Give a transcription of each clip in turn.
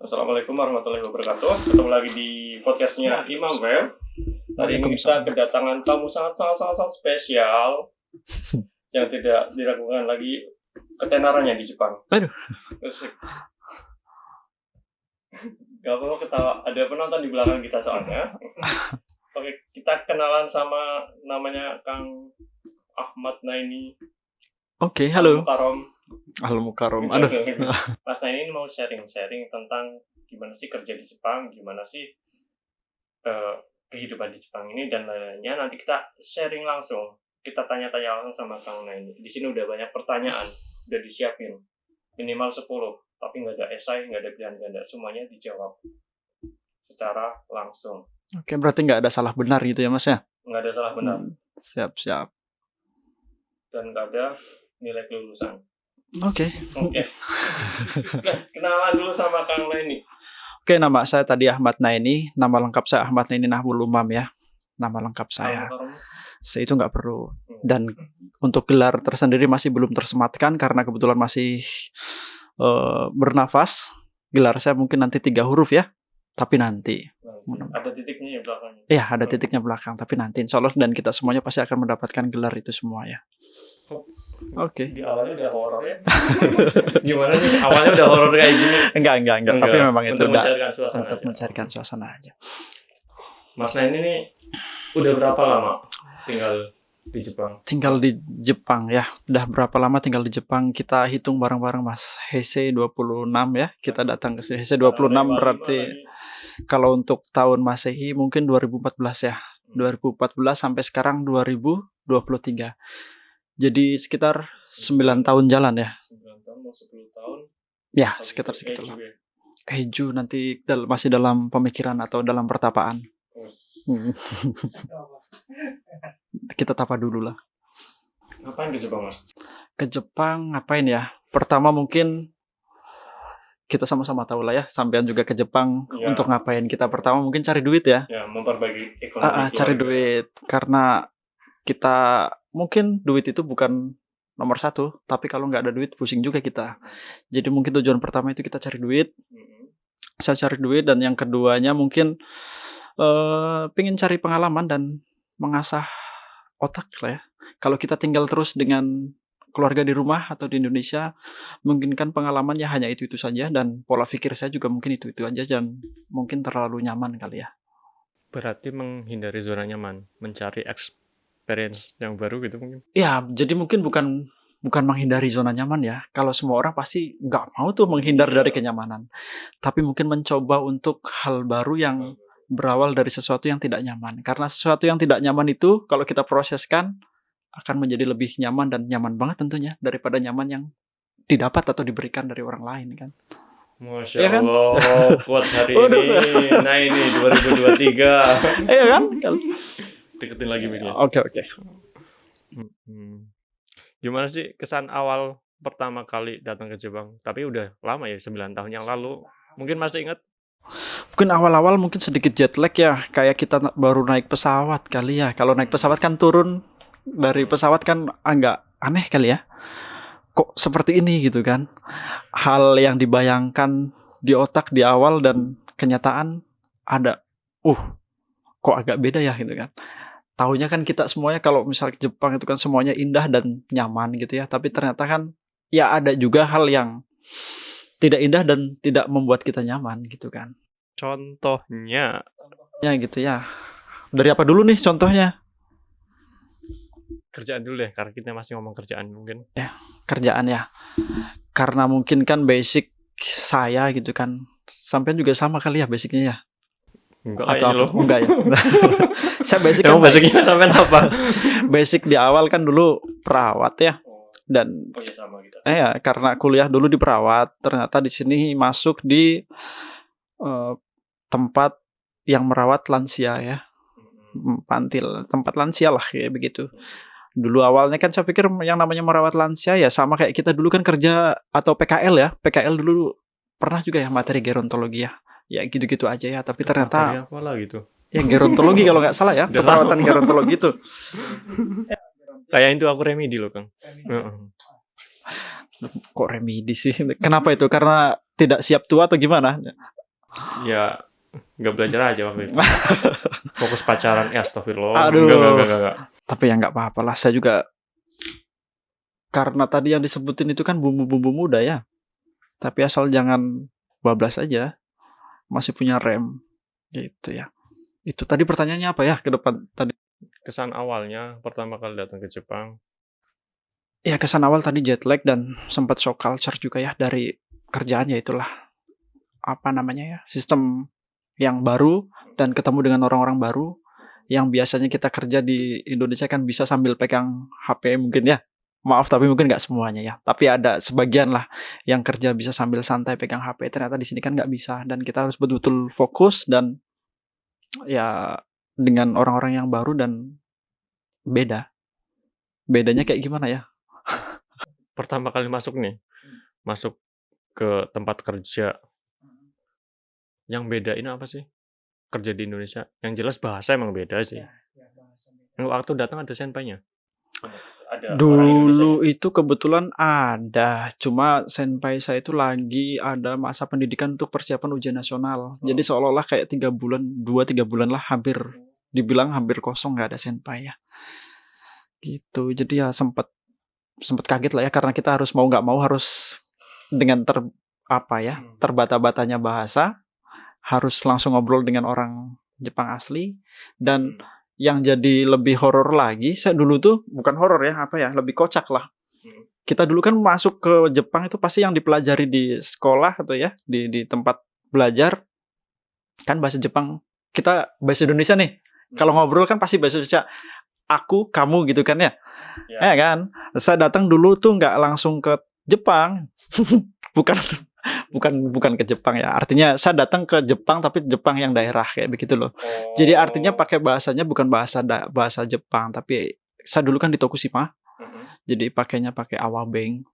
Assalamualaikum warahmatullahi wabarakatuh. Ketemu lagi di podcastnya Imam Well. Hari ini kita kedatangan tamu sangat spesial yang tidak diragukan lagi ketenarannya di Jepang. Aduh. Gak perlu ketawa, ada penonton di belakang kita soalnya. Oke, kita kenalan sama namanya Kang Ahmad Naini. Oke, halo. Halo Mukarom. Aduh. Mas Naini mau sharing tentang gimana sih kerja di Jepang, gimana sih kehidupan di Jepang ini dan lainnya. Nanti kita sharing langsung. Kita tanya-tanya langsung sama Kang Naini. Di sini udah banyak pertanyaan, udah disiapin. Minimal 10, tapi nggak ada esai, nggak ada pilihan ganda, semuanya dijawab secara langsung. Oke, berarti nggak ada salah benar gitu ya Mas ya? Nggak ada salah benar. Siap. Dan nggak ada nilai kelulusan. Oke. Kenalan dulu sama Kang Naini. Oke, nama saya tadi Ahmad Naini. Nama lengkap saya Ahmad Naini Nahbul Umam ya. Nama lengkap saya. Itu nggak perlu. Dan untuk gelar tersendiri masih belum tersematkan karena kebetulan masih bernafas. Gelar saya mungkin nanti 3 huruf ya. Tapi nanti. Ada titiknya ya belakangnya. Iya, ada titiknya belakang. Tapi nanti insya Allah dan kita semuanya pasti akan mendapatkan gelar itu semua ya. Oke. Di awalnya udah horor ya. Gimana sih? Awalnya udah horor kayak gini. Enggak. Tapi memang itu untuk mencairkan suasana aja. Mas Naini ini udah berapa lama tinggal di Jepang? Tinggal di Jepang ya. Udah berapa lama tinggal di Jepang? Kita hitung bareng-bareng Mas. Heisei 26 ya. Kita datang ke sini. Heisei 26 berarti kalau untuk tahun Masehi mungkin 2014 ya. 2014 sampai sekarang 2023. Jadi sekitar 9 tahun jalan ya. 9 tahun mau 10 tahun. Ya, sekitar segitu lah. Eju nanti masih dalam pemikiran atau dalam pertapaan. Kita tapa dulu lah. Ngapain ke Jepang, Mas? Ke Jepang ngapain ya? Pertama mungkin kita sama-sama tahu lah ya, sampean juga ke Jepang ya. Untuk ngapain? Kita pertama mungkin cari duit ya. Ya, memperbaiki ekonomi. Cari duit karena kita mungkin duit itu bukan nomor 1, tapi kalau nggak ada duit pusing juga kita. Jadi mungkin tujuan pertama itu kita cari duit. Saya cari duit dan yang keduanya mungkin pengen cari pengalaman dan mengasah otak lah ya. Kalau kita tinggal terus dengan keluarga di rumah atau di Indonesia, mungkin kan pengalamannya hanya itu-itu saja dan pola pikir saya juga mungkin itu-itu aja dan mungkin terlalu nyaman kali ya. Berarti menghindari zona nyaman, mencari experience yang baru gitu mungkin? Ya, jadi mungkin bukan menghindari zona nyaman ya. Kalau semua orang pasti nggak mau tuh menghindar dari kenyamanan. Tapi mungkin mencoba untuk hal baru yang berawal dari sesuatu yang tidak nyaman. Karena sesuatu yang tidak nyaman itu kalau kita proseskan akan menjadi lebih nyaman dan nyaman banget tentunya daripada nyaman yang didapat atau diberikan dari orang lain kan. Masya ya kan? Allah, kuat hari ini. Nah ini 2023. Iya kan? Deketin lagi miknya. Oke. Gimana sih kesan awal pertama kali datang ke Jepang? Tapi udah lama ya, 9 tahun yang lalu. Mungkin masih ingat? Mungkin awal-awal mungkin sedikit jet lag ya. Kayak kita baru naik pesawat kali ya. Kalau naik pesawat kan turun dari pesawat kan agak aneh kali ya. Kok seperti ini gitu kan. Hal yang dibayangkan di otak di awal dan kenyataan ada. Kok agak beda ya gitu kan. Taunya kan kita semuanya kalau misalnya ke Jepang itu kan semuanya indah dan nyaman gitu ya. Tapi ternyata kan ya ada juga hal yang tidak indah dan tidak membuat kita nyaman gitu kan. Contohnya? Ya gitu ya. Dari apa dulu nih contohnya? Kerjaan dulu deh, karena kita masih ngomong kerjaan mungkin. Ya, kerjaan ya. Karena mungkin kan basic saya gitu kan. Sampai juga sama kali ya basicnya ya. Enggak ya. Saya basic kan basicnya sampai apa? Basic di awal kan dulu perawat ya. Dan sama gitu. Karena kuliah dulu di perawat, ternyata di sini masuk di tempat yang merawat lansia ya. Pantil, tempat lansia lah kayak begitu. Dulu awalnya kan saya pikir yang namanya merawat lansia ya sama kayak kita dulu kan kerja atau PKL ya. PKL dulu pernah juga ya materi gerontologi ya. Ya gitu-gitu aja ya, tapi ternyata materi apa lah gitu. Ya gerontologi kalau nggak salah ya, keperawatan gerontologi itu. Kayak itu aku remedi loh, Kang. Kok remedi sih? Kenapa itu? Karena tidak siap tua atau gimana? Ya nggak belajar aja waktu itu. Fokus pacaran, astagfirullah. Aduh. Enggak. Tapi ya nggak apa-apa lah. Saya juga karena tadi yang disebutin itu kan bumbu-bumbu muda ya. Tapi asal jangan bablas aja. Masih punya rem gitu ya. Itu tadi pertanyaannya apa ya ke depan tadi? Kesan awalnya pertama kali datang ke Jepang. Ya kesan awal tadi jet lag dan sempat shock culture juga ya dari kerjaannya itulah apa namanya ya sistem yang baru dan ketemu dengan orang-orang baru yang biasanya kita kerja di Indonesia kan bisa sambil pegang HP mungkin ya. Maaf tapi mungkin nggak semuanya ya. Tapi ada sebagian lah yang kerja bisa sambil santai pegang HP. Ternyata di sini kan nggak bisa dan kita harus betul-betul fokus dan ya dengan orang-orang yang baru dan beda. Bedanya kayak gimana ya? Pertama kali masuk ke tempat kerja. Yang bedain apa sih? Kerja di Indonesia. Yang jelas bahasa emang beda sih. Waktu datang ada senpainya. Dulu itu kebetulan ada, cuma senpai saya itu lagi ada masa pendidikan untuk persiapan ujian nasional. Jadi seolah-olah kayak 3 bulan, 2-3 bulan lah dibilang hampir kosong nggak ada senpai ya. Gitu. Jadi ya sempat kaget lah ya karena kita harus mau nggak mau harus dengan terbata-batanya bahasa harus langsung ngobrol dengan orang Jepang asli dan yang jadi lebih horor lagi, saya dulu tuh bukan horor ya, lebih kocak lah. Kita dulu kan masuk ke Jepang itu pasti yang dipelajari di sekolah atau ya di tempat belajar kan bahasa Jepang. Kita bahasa Indonesia nih. Kalau ngobrol kan pasti bahasa Indonesia. Aku, kamu gitu kan ya. Ya kan? Saya datang dulu tuh nggak langsung ke Jepang. bukan ke Jepang ya. Artinya saya datang ke Jepang tapi Jepang yang daerah kayak begitu loh. Jadi artinya pakai bahasanya bukan bahasa Jepang tapi saya dulu kan di Tokushima. Jadi pakainya pakai awabeng.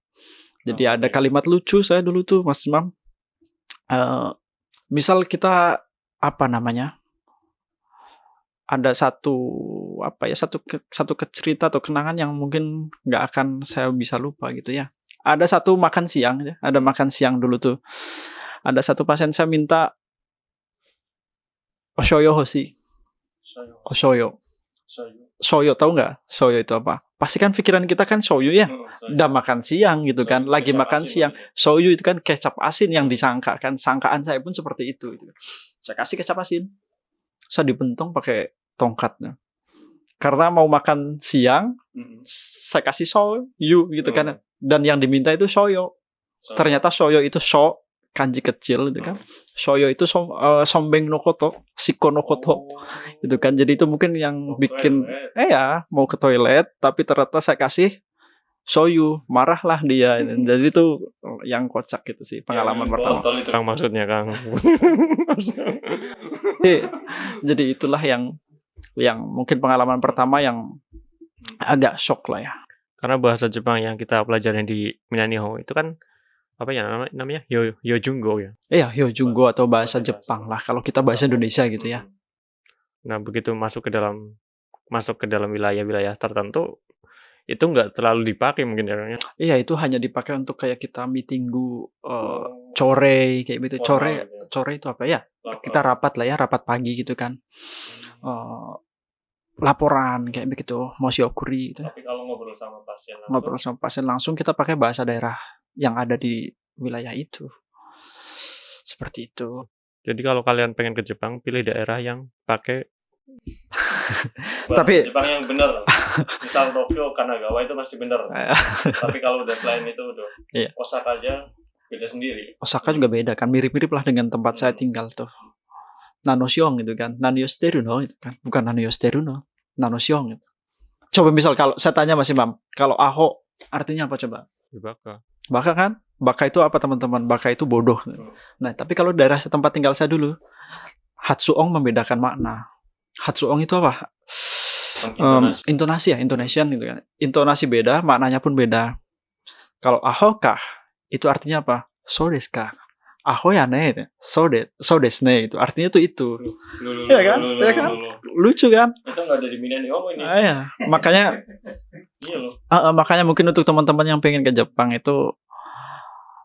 Jadi ada kalimat lucu saya dulu tuh Mas Imam. Misal kita ada satu cerita atau kenangan yang mungkin nggak akan saya bisa lupa gitu ya. Ada satu makan siang ya, ada makan siang dulu tuh. Ada satu pasien saya minta oshoyo hoshi. Oshoyo. Shoyo tahu nggak? Shoyo itu apa? Pasti kan pikiran kita kan shoyu ya. Udah makan siang gitu kan, lagi makan siang. Shoyu itu kan kecap asin yang disangka kan. Sangkaan saya pun seperti itu. Saya kasih kecap asin. Saya dibentung pakai tongkatnya. Karena mau makan siang, saya kasih shoyu gitu kan. Dan yang diminta itu shoyo. Ternyata shoyo itu sho, kanji kecil gitu kan. Shoyo itu sombeng no koto, shiko no koto. Gitu kan. Jadi itu mungkin yang bikin mau ke toilet tapi ternyata saya kasih shoyu, marahlah dia. Jadi itu yang kocak gitu sih pengalaman pertama. Kang maksudnya Kang. Jadi itulah yang mungkin pengalaman pertama yang agak shock lah ya. Karena bahasa Jepang yang kita pelajarin di Minaniho itu kan apa ya namanya Yojungo ya. Iya, Yojungo atau bahasa Jepang lah kalau kita bahasa Indonesia gitu ya. Nah, begitu masuk ke dalam wilayah-wilayah tertentu itu nggak terlalu dipakai mungkin ya. Iya, itu hanya dipakai untuk kayak kita meetinggu core kayak gitu. Core itu apa ya? Kita rapat lah ya, rapat pagi gitu kan. Laporan kayak begitu, moshiokuri gitu. Tapi kalau ngobrol sama pasien langsung kita pakai bahasa daerah yang ada di wilayah itu. Seperti itu. Jadi kalau kalian pengen ke Jepang, pilih daerah yang pakai tapi Jepang yang benar. Misal Tokyo, Kanagawa itu pasti benar. Tapi kalau udah selain itu Osaka aja beda sendiri. Osaka juga beda kan, mirip-mirip lah dengan tempat saya tinggal tuh. Nanosyong gitu kan, Nanyosteru no itu kan, bukan Nanyosteru no, Nanosyong gitu. Coba misal kalau saya tanya Mas Imam, kalau aho artinya apa coba? Baka kan? Baka itu apa teman-teman? Baka itu bodoh. Nah, tapi kalau daerah tempat tinggal saya dulu, Hatsuong membedakan makna. Hatsuong itu apa? Intonasi ya, intonation gitu kan. Intonasi beda, maknanya pun beda. Kalau aho kah, itu artinya apa? So desu ka. Aho ya ne, so desu ne itu artinya itu. Iya kan? Iya kan? Lucu kan? Itu nggak ada di Minaniho ini. Iya, makanya. Iya loh. Makanya mungkin untuk teman-teman yang pengen ke Jepang itu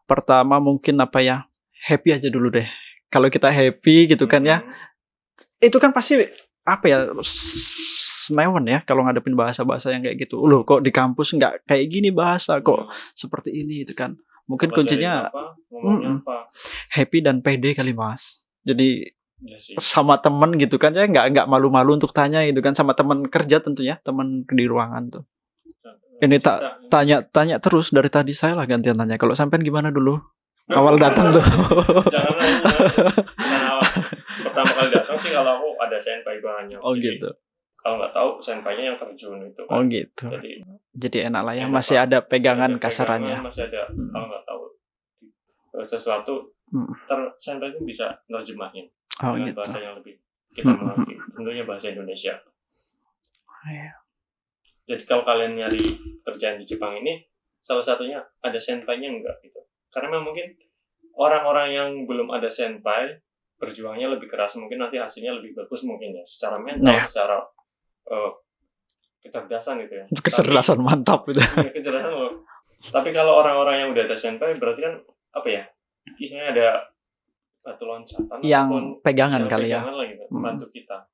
pertama mungkin happy aja dulu deh. Kalau kita happy gitu kan ya, itu kan pasti apa ya, senewan ya kalau ngadepin bahasa-bahasa yang kayak gitu. Loh kok di kampus nggak kayak gini bahasa, kok seperti ini itu kan. Mungkin kuncinya happy dan pede kali Mas. Jadi sama temen gitu kan ya, nggak malu-malu untuk tanya itu kan, sama teman kerja tentunya, teman di ruangan tuh. Ini tanya terus dari tadi, saya lah gantian tanya. Kalau sampean gimana dulu? Awal datang tuh. Jangan nanya. Pertama kali datang sih kalau aku ada senpai banyak. Oh gitu. Kalau nggak tahu senpainya yang terjun itu kan. Oh gitu. Jadi enak lah ya, masih ada pegangan kasarannya. Masih ada. Kalau nggak tahu sesuatu, senpai itu bisa nerjemahin dengan gitu. Bahasa yang lebih kita mengerti. Tentunya bahasa Indonesia. Jadi kalau kalian nyari kerjaan di Jepang ini, salah satunya ada senpainya enggak gitu. Karena memang mungkin orang-orang yang belum ada senpai berjuangnya lebih keras, mungkin nanti hasilnya lebih bagus mungkin ya, secara mental, secara kecerdasan gitu ya. Kecerdasan mantap itu. Ya, kecerdasan loh. Tapi kalau orang-orang yang udah ada senpai berarti kan apa ya? Isinya ada batu loncatan yang pegangan kali ya. Lah gitu, membantu kita.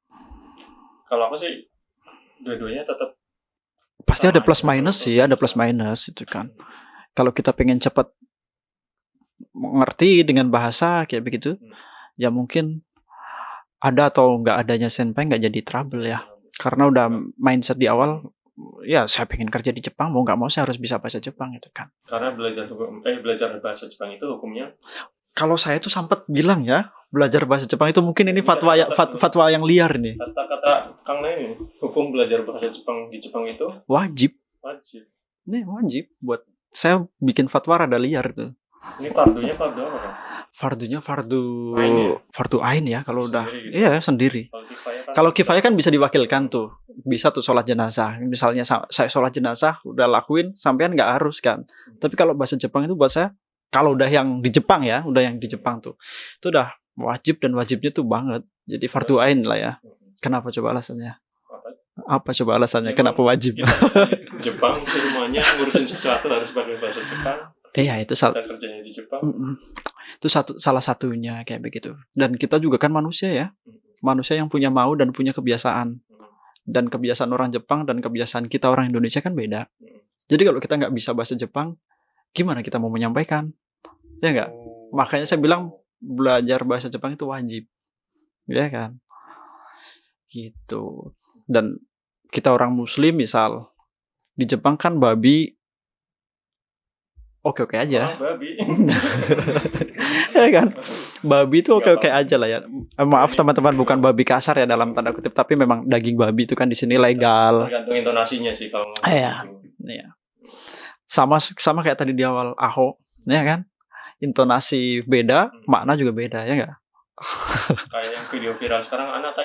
Kalau aku sih dua-duanya tetap pasti ada plus minus sih, ada plus minus itu kan. Kalau kita pengen cepat mengerti dengan bahasa kayak begitu, ya mungkin ada atau nggak adanya senpai nggak jadi trouble ya. Karena udah mindset di awal, ya saya pengen kerja di Jepang, mau nggak mau saya harus bisa bahasa Jepang itu kan. Karena belajar bahasa Jepang itu hukumnya. Kalau saya tuh sempat bilang ya, belajar bahasa Jepang itu mungkin ini fatwa yang liar ini. Kata Kang Nay, hukum belajar bahasa Jepang di Jepang itu wajib. Nih wajib. Buat saya bikin fatwa rada liar tuh. Ini fardunya fardu apa kan? Fardunya fardu ain ya kalau udah gitu. Iya sendiri. Kalau kifayah kan bisa diwakilkan tuh. Bisa tuh sholat jenazah. Misalnya saya sholat jenazah udah lakuin, sampean nggak harus kan. Tapi kalau bahasa Jepang itu buat saya, kalau udah yang di Jepang ya, udah yang di Jepang tuh, itu udah wajib dan wajibnya tuh banget. Jadi fardu ain lah ya. Kenapa coba alasannya? Apa coba alasannya? Kenapa wajib? Jepang semuanya ngurusin sesuatu harus pakai bahasa Jepang. Iya itu kerjanya di Jepang. Itu salah satunya kayak begitu. Dan kita juga kan manusia ya, manusia yang punya mau dan punya kebiasaan. Dan kebiasaan orang Jepang dan kebiasaan kita orang Indonesia kan beda. Jadi kalau kita nggak bisa bahasa Jepang, gimana kita mau menyampaikan? Ya nggak? Makanya saya bilang belajar bahasa Jepang itu wajib, ya kan? Gitu. Dan kita orang Muslim misal di Jepang kan babi oke aja. Babi. Ya kan? Babi itu oke aja lah ya. Maaf teman-teman, bukan babi kasar ya dalam tanda kutip, tapi memang daging babi itu kan di sini legal. Tergantung intonasinya sih kalau. Iya. Sama kayak tadi di awal Aho, ya kan? Intonasi beda, makna juga beda ya enggak? Kayak yang video viral sekarang Anata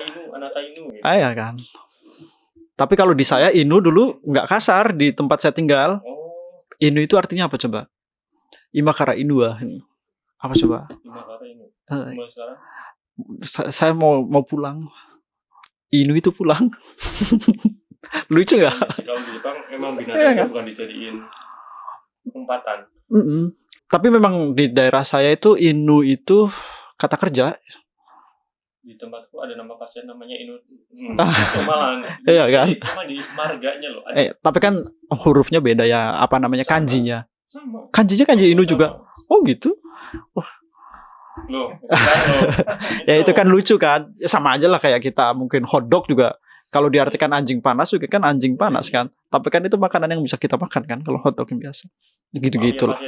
Inu gitu. Iya kan. Tapi kalau di saya Inu dulu nggak kasar di tempat saya tinggal. Inu itu artinya apa coba? Imakara Inu apa coba? Imakara Inu. Sekarang? Saya mau pulang. Inu itu pulang. Lucu nggak? Kalau di Jepang emang binatang bukan dijadiin umpatan. Tapi memang di daerah saya itu Inu itu kata kerja. Di tempatku ada nama pasien namanya Inu. Malah. Iya kan? Nama di marganya loh. Tapi kan hurufnya beda ya, apa namanya kanjinya? Sama. Kanji Inu juga. Oh gitu. Wah. Loh. Ya itu kan lucu kan? Ya, sama aja lah kayak kita mungkin hotdog juga. Kalau diartikan anjing panas juga kan anjing panas kan. Tapi kan itu makanan yang bisa kita makan kan kalau hotdog yang biasa. Gitu-gitu lah.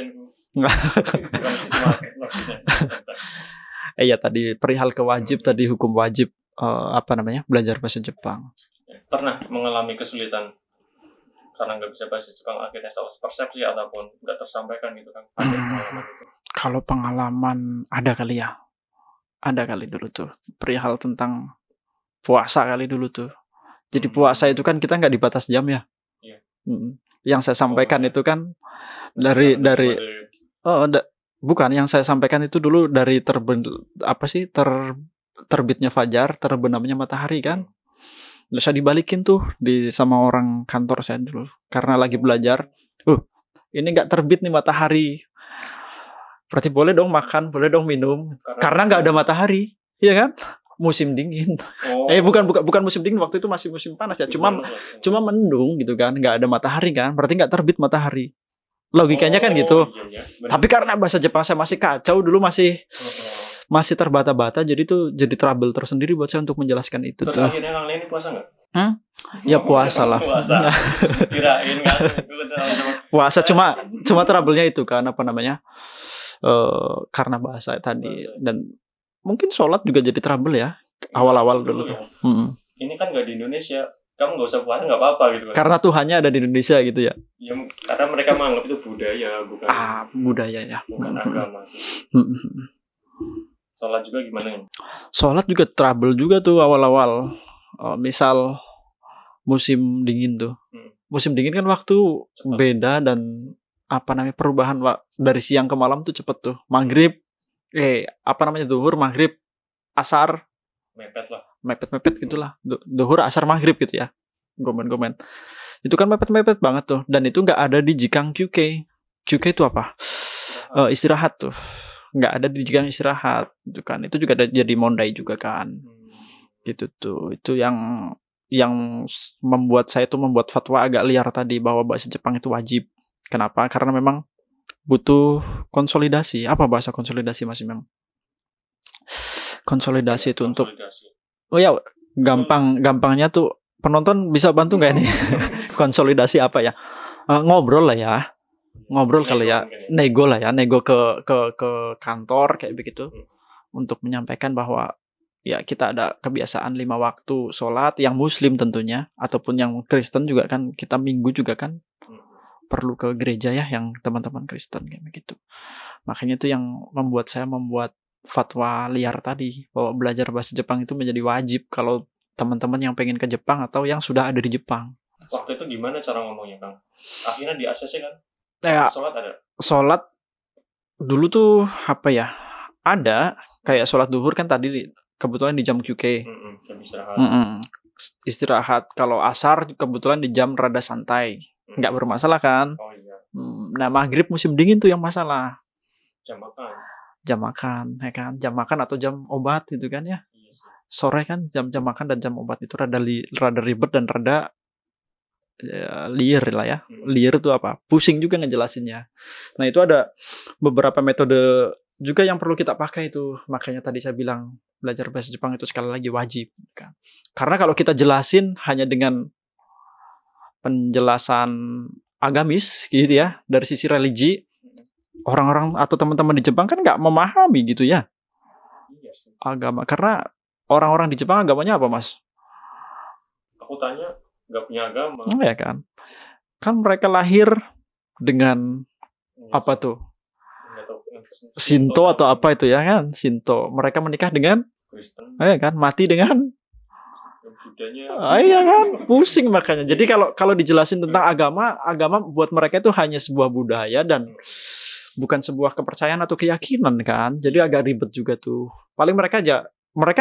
Ya tadi perihal kewajib, tadi hukum wajib belajar bahasa Jepang. Pernah mengalami kesulitan karena nggak bisa bahasa Jepang, akhirnya salah persepsi ataupun nggak tersampaikan gitu kan? Ada pengalaman itu? Kalau pengalaman ada kali dulu tuh perihal tentang puasa kali dulu tuh. Jadi puasa itu kan kita nggak dibatas jam ya. Iya. Yang saya sampaikan itu kan bukan, yang saya sampaikan itu dulu dari terbitnya fajar, terbenamnya matahari kan. Terus saya dibalikin tuh sama orang kantor saya dulu karena lagi belajar. Ini nggak terbit nih matahari. Berarti boleh dong makan, boleh dong minum. Karena nggak ada matahari, iya kan? Musim dingin. Bukan musim dingin, waktu itu masih musim panas ya. Cuma mendung gitu kan, nggak ada matahari kan. Berarti nggak terbit matahari. Logikanya kan gitu. Iya, tapi karena bahasa Jepang saya masih kacau dulu, masih terbata-bata, jadi tuh jadi trouble tersendiri buat saya untuk menjelaskan itu. Terus akhirnya Kang Leni puasa nggak? Ya puasa lah. Puasa. Kirain kan. Puasa cuma trouble-nya itu kan apa namanya? Karena bahasa tadi dan mungkin sholat juga jadi trouble ya awal-awal dulu tuh. Ini kan nggak di Indonesia. Kamu nggak usah puasa nggak apa-apa gitu kan? Karena Tuhannya ada di Indonesia gitu ya? Ya karena mereka menganggap itu budaya bukan. Budaya ya. Bukan agama sih. Sholat juga gimana? Sholat juga trouble juga tuh awal-awal. Misal musim dingin tuh. Musim dingin kan waktu cepat. Beda dan apa namanya perubahan dari siang ke malam tuh cepet tuh. Maghrib, zuhur, maghrib, asar. Mepet lah. Mepet gitulah. Zuhur, asar, maghrib gitu ya. Gomen. Itu kan mepet banget tuh. Dan itu nggak ada di Jikang QK. QK itu apa? Istirahat tuh. Nggak ada di Jikang istirahat gitu kan. Itu juga ada jadi mondai juga kan. Gitu tuh. Itu yang membuat saya tuh membuat fatwa agak liar tadi bahwa bahasa Jepang itu wajib. Kenapa? Karena memang butuh konsolidasi. Apa bahasa konsolidasi Mas Imam? Konsolidasi itu untuk gampangnya tuh penonton bisa bantu nggak ini? Konsolidasi apa ya? Ngobrol lah ya. Ngobrol kalau ya, nego ke kantor kayak begitu untuk menyampaikan bahwa ya kita ada kebiasaan 5 waktu sholat yang muslim tentunya ataupun yang Kristen juga kan kita minggu juga kan perlu ke gereja ya yang teman-teman Kristen kayak begitu. Makanya itu yang membuat saya membuat fatwa liar tadi bahwa belajar bahasa Jepang itu menjadi wajib kalau teman-teman yang pengen ke Jepang atau yang sudah ada di Jepang. Waktu itu gimana cara ngomongnya Kang? Akhirnya di ACC kan? Sholat ada? Sholat dulu tuh apa ya? Ada kayak sholat duhur kan tadi kebetulan di jam QK. Jam istirahat. Istirahat. Kalau asar kebetulan di jam rada santai. Nggak bermasalah kan? Oh iya. Nah maghrib musim dingin tuh yang masalah. Jam makan ya kan, jam makan atau jam obat gitu kan ya. Yes. Sore kan jam makan dan jam obat itu rada ribet dan rada liar lah ya. Liar itu apa? Pusing juga ngejelasinnya. Nah itu ada beberapa metode juga yang perlu kita pakai itu. Makanya tadi saya bilang belajar bahasa Jepang itu sekali lagi wajib kan. Karena kalau kita jelasin hanya dengan penjelasan agamis gitu ya dari sisi religi, orang-orang atau teman-teman di Jepang kan nggak memahami gitu ya agama. Karena orang-orang di Jepang agamanya apa Mas? Aku tanya nggak punya agama. Ya kan mereka lahir dengan apa tuh? Shinto atau apa itu ya kan? Shinto. Mereka menikah dengan Kristen. Ya kan, mati dengan budanya. Iya kan, pusing makanya. Jadi kalau dijelasin tentang agama buat mereka itu hanya sebuah budaya dan bukan sebuah kepercayaan atau keyakinan kan. Jadi agak ribet juga tuh. Paling mereka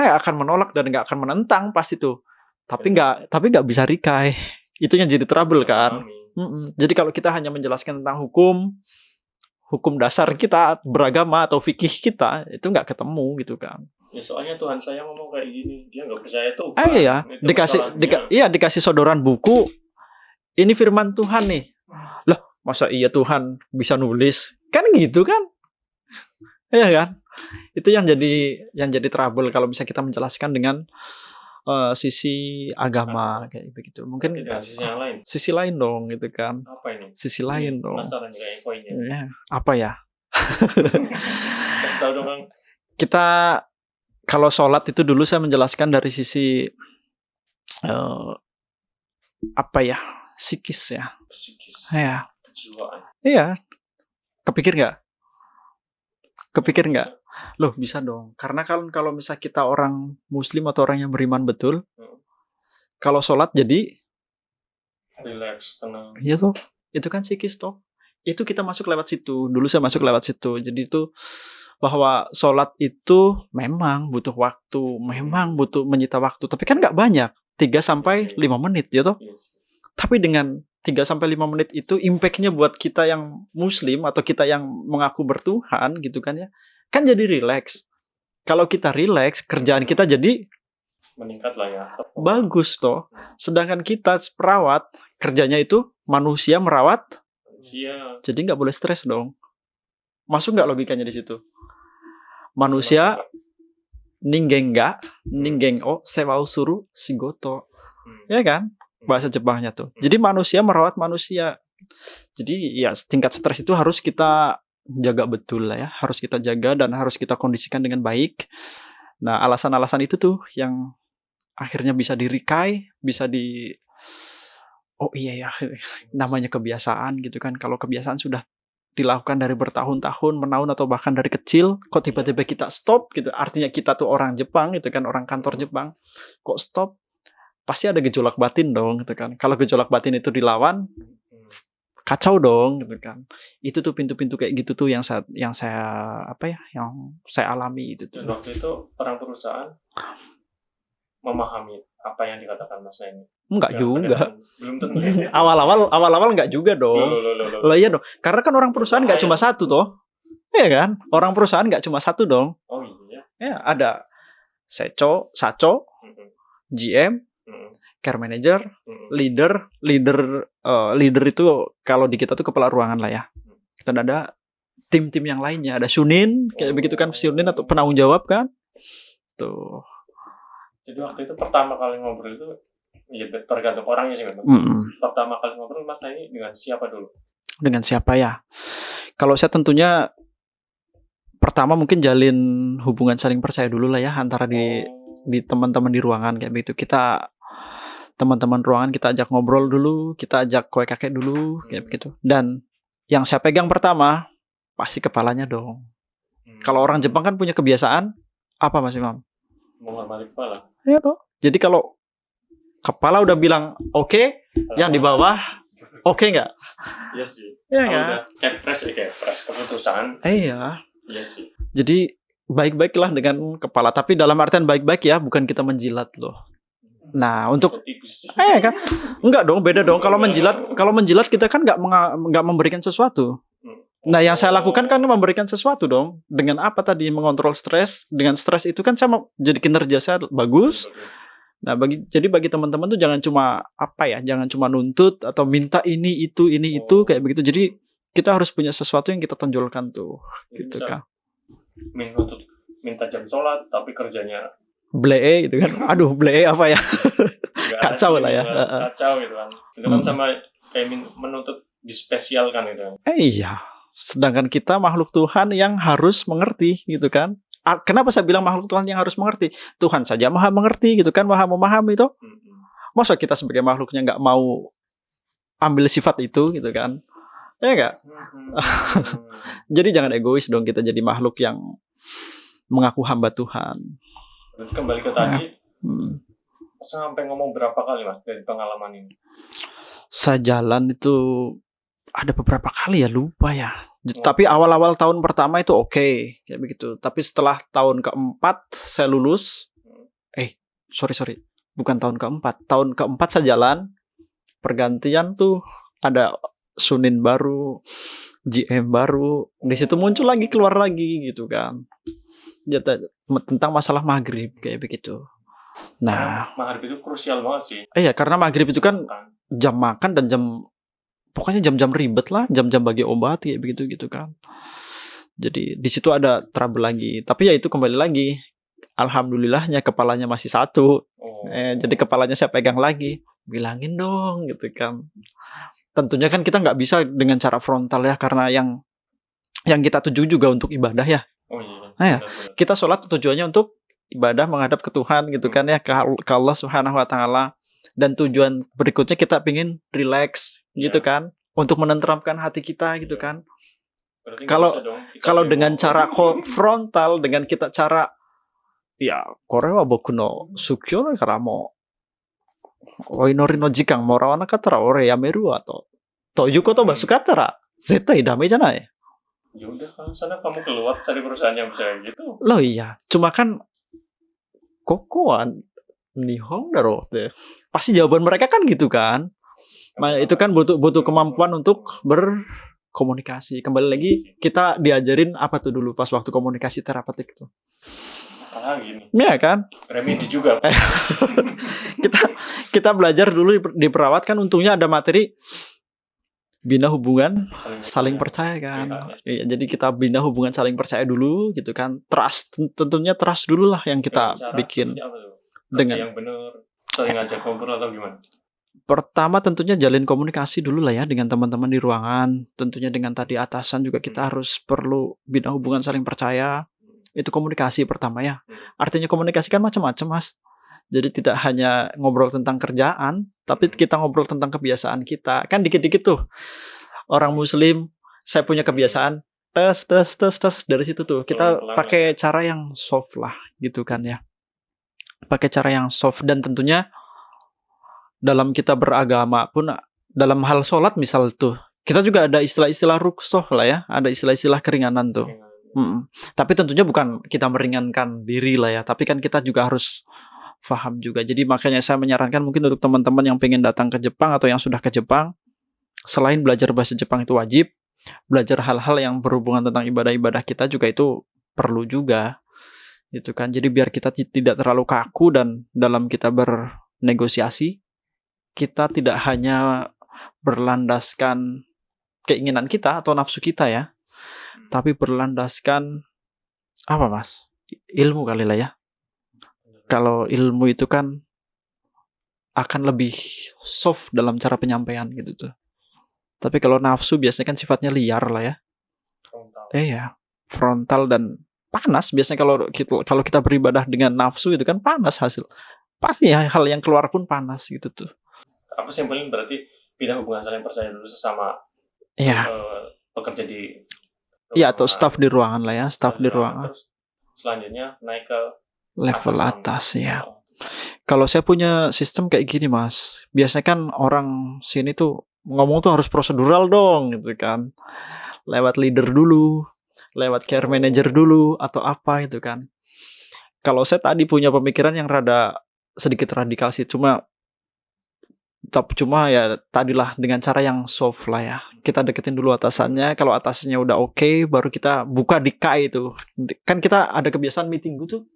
akan menolak dan nggak akan menentang pasti tuh. Tapi nggak bisa rikai. Itu yang jadi trouble kan. Jadi kalau kita hanya menjelaskan tentang hukum dasar kita beragama atau fikih kita itu nggak ketemu gitu kan. Ya soalnya Tuhan saya ngomong kayak gini, dia nggak percaya tuh. Iya, dikasih sodoran buku. Ini firman Tuhan nih. Loh, masa iya Tuhan bisa nulis? Kan gitu kan? Iya kan? Itu yang jadi trouble kalau bisa kita menjelaskan dengan sisi agama kayak begitu. Mungkin sisi lain dong gitu kan. Apa ini? Sisi lain dong. Penasaran kayak poinnya. Ya, apa ya? Kasih tahu dong Bang. Kita kalau sholat itu dulu saya menjelaskan dari sisi apa ya? Psikis ya. Ya. Kejiwaan. Iya. Kepikir nggak? Loh bisa dong. Karena kalau misal kita orang Muslim atau orang yang beriman betul, kalau sholat jadi relax, tenang. Iya tuh. Itu kan psikis toh. Itu kita masuk lewat situ. Dulu saya masuk lewat situ. Jadi itu bahwa sholat itu memang butuh waktu, memang butuh menyita waktu. Tapi kan nggak banyak. 3-5 menit ya toh. Tapi dengan 3-5 menit itu impact-nya buat kita yang muslim atau kita yang mengaku bertuhan gitu kan ya, kan jadi rileks. Kalau kita rileks, kerjaan kita jadi meningkat lah ya. bagus toh. Sedangkan kita perawat, kerjanya itu manusia merawat, Iya. jadi nggak boleh stres dong. Masuk nggak logikanya di situ? Manusia ninggeng o sewau suru sigoto. Ya kan? Bahasa Jepangnya tuh. Jadi manusia merawat manusia. Jadi ya tingkat stres itu harus kita jaga betul lah ya. Harus kita jaga dan harus kita kondisikan dengan baik. Nah, alasan-alasan itu tuh yang akhirnya bisa dirikai, bisa oh iya ya, namanya kebiasaan gitu kan. Kalau kebiasaan sudah dilakukan dari bertahun-tahun, menahun atau bahkan dari kecil, kok tiba-tiba kita stop gitu. Artinya kita tuh orang Jepang gitu kan, orang kantor Jepang. Kok stop? Pasti ada gejolak batin dong gitu kan. Kalau gejolak batin itu dilawan, kacau dong gitu kan. Itu tuh pintu-pintu kayak gitu tuh yang saya alami itu tuh. Dan waktu itu orang perusahaan memahami apa yang dikatakan Mas ini. Enggak juga. Belum tentu. awal-awal enggak juga dong. Loh iya dong. Karena kan orang perusahaan enggak cuma satu toh. Iya kan? Orang perusahaan enggak cuma satu dong. Oh iya. Ya, ada Sacho, GM, care manager, leader itu kalau di kita tuh kepala ruangan lah ya. Dan ada tim-tim yang lainnya, ada Shunin, kayak begitu kan, Shunin atau penanggung jawab kan. Tuh. Jadi waktu itu pertama kali ngobrol itu ya tergantung orangnya sih memang. Pertama kali ngobrol Mas ini dengan siapa dulu? Dengan siapa ya? Kalau saya tentunya pertama mungkin jalin hubungan saling percaya dulu lah ya antara di teman-teman di ruangan kayak begitu. Kita teman-teman ruangan kita ajak ngobrol dulu, kita ajak kue kakek dulu kayak begitu. Dan yang saya pegang pertama pasti kepalanya dong. Kalau orang Jepang kan punya kebiasaan apa Mas Imam? Menghormati kepala. Ya toh. Jadi kalau kepala udah bilang oke, yang di bawah oke nggak? Iya sih. Iya kan? kan? Kepres keputusan. Iya. Iya sih. Jadi baik-baiklah dengan kepala, tapi dalam artian baik-baik ya, bukan kita menjilat loh. Nah, untuk kan enggak dong, beda dong. Kalau menjilat kita kan enggak memberikan sesuatu. Nah, yang saya lakukan kan memberikan sesuatu dong. Dengan apa tadi? Mengontrol stres. Dengan stres itu kan saya jadi kinerja saya bagus. Nah, bagi teman-teman tuh jangan cuma jangan cuma nuntut atau minta ini itu kayak begitu. Jadi kita harus punya sesuatu yang kita tonjolkan tuh. Gitu kan. Minta jam sholat tapi kerjanya blee gitu kan. Aduh, blee apa ya? Kacau lah ya. Kacau gitu kan. Itu kan sama kayak menuntut dispesialkan gitu kan. Iya. Sedangkan kita makhluk Tuhan yang harus mengerti gitu kan. Kenapa saya bilang makhluk Tuhan yang harus mengerti? Tuhan saja maha mengerti gitu kan, maha memahami itu. Masa kita sebagai makhluknya nggak mau ambil sifat itu gitu kan? Ya nggak? Jadi jangan egois dong kita jadi makhluk yang mengaku hamba Tuhan. Kembali ke tadi, sampai ngomong berapa kali Mas dari pengalaman ini? Saya jalan itu ada beberapa kali ya, lupa ya. Tapi awal-awal tahun pertama itu oke, kayak begitu. Tapi setelah tahun keempat saya lulus. Sorry, bukan tahun keempat. Tahun keempat saya jalan, pergantian tuh ada Shunin baru, GM baru. Di situ muncul lagi, keluar lagi gitu kan. Tentang masalah maghrib kayak begitu. Nah, maghrib itu krusial banget sih. Iya, karena maghrib itu kan jam makan dan pokoknya jam-jam ribet lah, jam-jam bagi obat kayak begitu gitu kan. Jadi di situ ada trouble lagi. Tapi ya itu kembali lagi. Alhamdulillahnya kepalanya masih satu. Jadi kepalanya saya pegang lagi. Bilangin dong gitu kan. Tentunya kan kita nggak bisa dengan cara frontal ya, karena yang kita tuju juga untuk ibadah ya. Nah, kita sholat tujuannya untuk ibadah menghadap ke Tuhan gitu kan ya, ke Allah Subhanahu wa taala. Dan tujuan berikutnya kita pingin relax gitu kan, untuk menenteramkan hati kita gitu kan. Kalau dengan cara frontal, dengan kita cara ya Korea boku no sukyo no karamo oinori no jikan morawana katara ore yameru atau toyuko to basukatara zettai dame janai. Ya udah, sana kamu keluar cari perusahaan yang bisa gitu. Loh iya, cuma kan kokoan Nihon daro deh. Pasti jawaban mereka kan gitu kan. Itu kan butuh kemampuan untuk berkomunikasi. Kembali lagi kita diajarin apa tuh dulu pas waktu komunikasi terapeutik tuh. Gini. Iya kan? Remedi juga. kita belajar dulu di perawat kan, untungnya ada materi bina hubungan saling percaya kan. Iya, jadi kita bina hubungan saling percaya dulu gitu kan. Trust, tentunya trust dulu lah yang kita bikin. Dengan yang benar, saling ngajak ngobrol atau gimana? Pertama tentunya jalin komunikasi dulu lah ya dengan teman-teman di ruangan. Tentunya dengan tadi atasan juga kita harus perlu bina hubungan saling percaya. Itu komunikasi pertama ya. Artinya komunikasi kan macam-macam, Mas. Jadi tidak hanya ngobrol tentang kerjaan, tapi kita ngobrol tentang kebiasaan kita. Kan dikit-dikit tuh orang muslim, saya punya kebiasaan tes dari situ tuh. Kita pakai cara yang soft lah gitu kan ya. Pakai cara yang soft, dan tentunya dalam kita beragama pun, dalam hal sholat misal tuh, kita juga ada istilah-istilah rukhsah lah ya, ada istilah-istilah keringanan tuh. Tapi tentunya bukan kita meringankan diri lah ya, tapi kan kita juga harus paham juga. Jadi makanya saya menyarankan mungkin untuk teman-teman yang pengen datang ke Jepang atau yang sudah ke Jepang, selain belajar bahasa Jepang itu wajib, belajar hal-hal yang berhubungan tentang ibadah-ibadah kita juga itu perlu juga. Gitu kan. Jadi biar kita tidak terlalu kaku, dan dalam kita bernegosiasi kita tidak hanya berlandaskan keinginan kita atau nafsu kita ya, tapi berlandaskan apa, Mas? Ilmu kali lah ya. Kalau ilmu itu kan akan lebih soft dalam cara penyampaian gitu tuh. Tapi kalau nafsu biasanya kan sifatnya liar lah ya. Frontal dan panas. Biasanya kalau kita beribadah dengan nafsu itu kan panas hasil. Pasti ya, hal yang keluar pun panas gitu tuh. Apa sih yang paling berarti bina hubungan saling percaya dulu sesama pekerja di atau staff di ruangan lah ya, staff di ruangan. Terus selanjutnya naik ke level atas ya. Kalau saya punya sistem kayak gini, Mas. Biasanya kan orang sini tuh ngomong tuh harus prosedural dong gitu kan. Lewat leader dulu, lewat care manager dulu atau apa itu kan. Kalau saya tadi punya pemikiran yang rada sedikit radikal sih, cuma ya tadilah dengan cara yang soft lah ya. Kita deketin dulu atasannya. Kalau atasannya udah oke, baru kita buka di KAI itu. Kan kita ada kebiasaan meeting gitu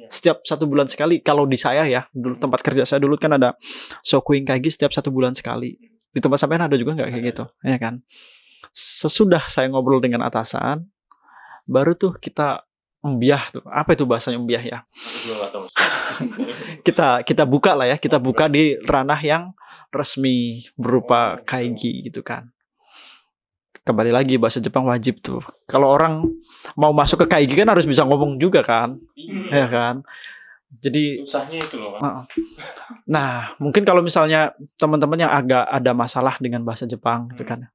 setiap 1 bulan sekali. Kalau di saya ya, dulu tempat kerja saya dulu kan ada Sokuing Kaigi setiap 1 bulan sekali. Di tempat sampean ada juga nggak kayak gitu, ya kan? Sesudah saya ngobrol dengan atasan, baru tuh kita membiah tuh. Apa itu bahasanya membiah ya? kita buka lah ya, kita buka di ranah yang resmi berupa kaigi gitu kan. Kembali lagi bahasa Jepang wajib tuh. Kalau orang mau masuk ke kaigi kan harus bisa ngomong juga kan, ya kan. Jadi susahnya itu loh, Pak. Nah, mungkin kalau misalnya teman-teman yang agak ada masalah dengan bahasa Jepang gitu kan,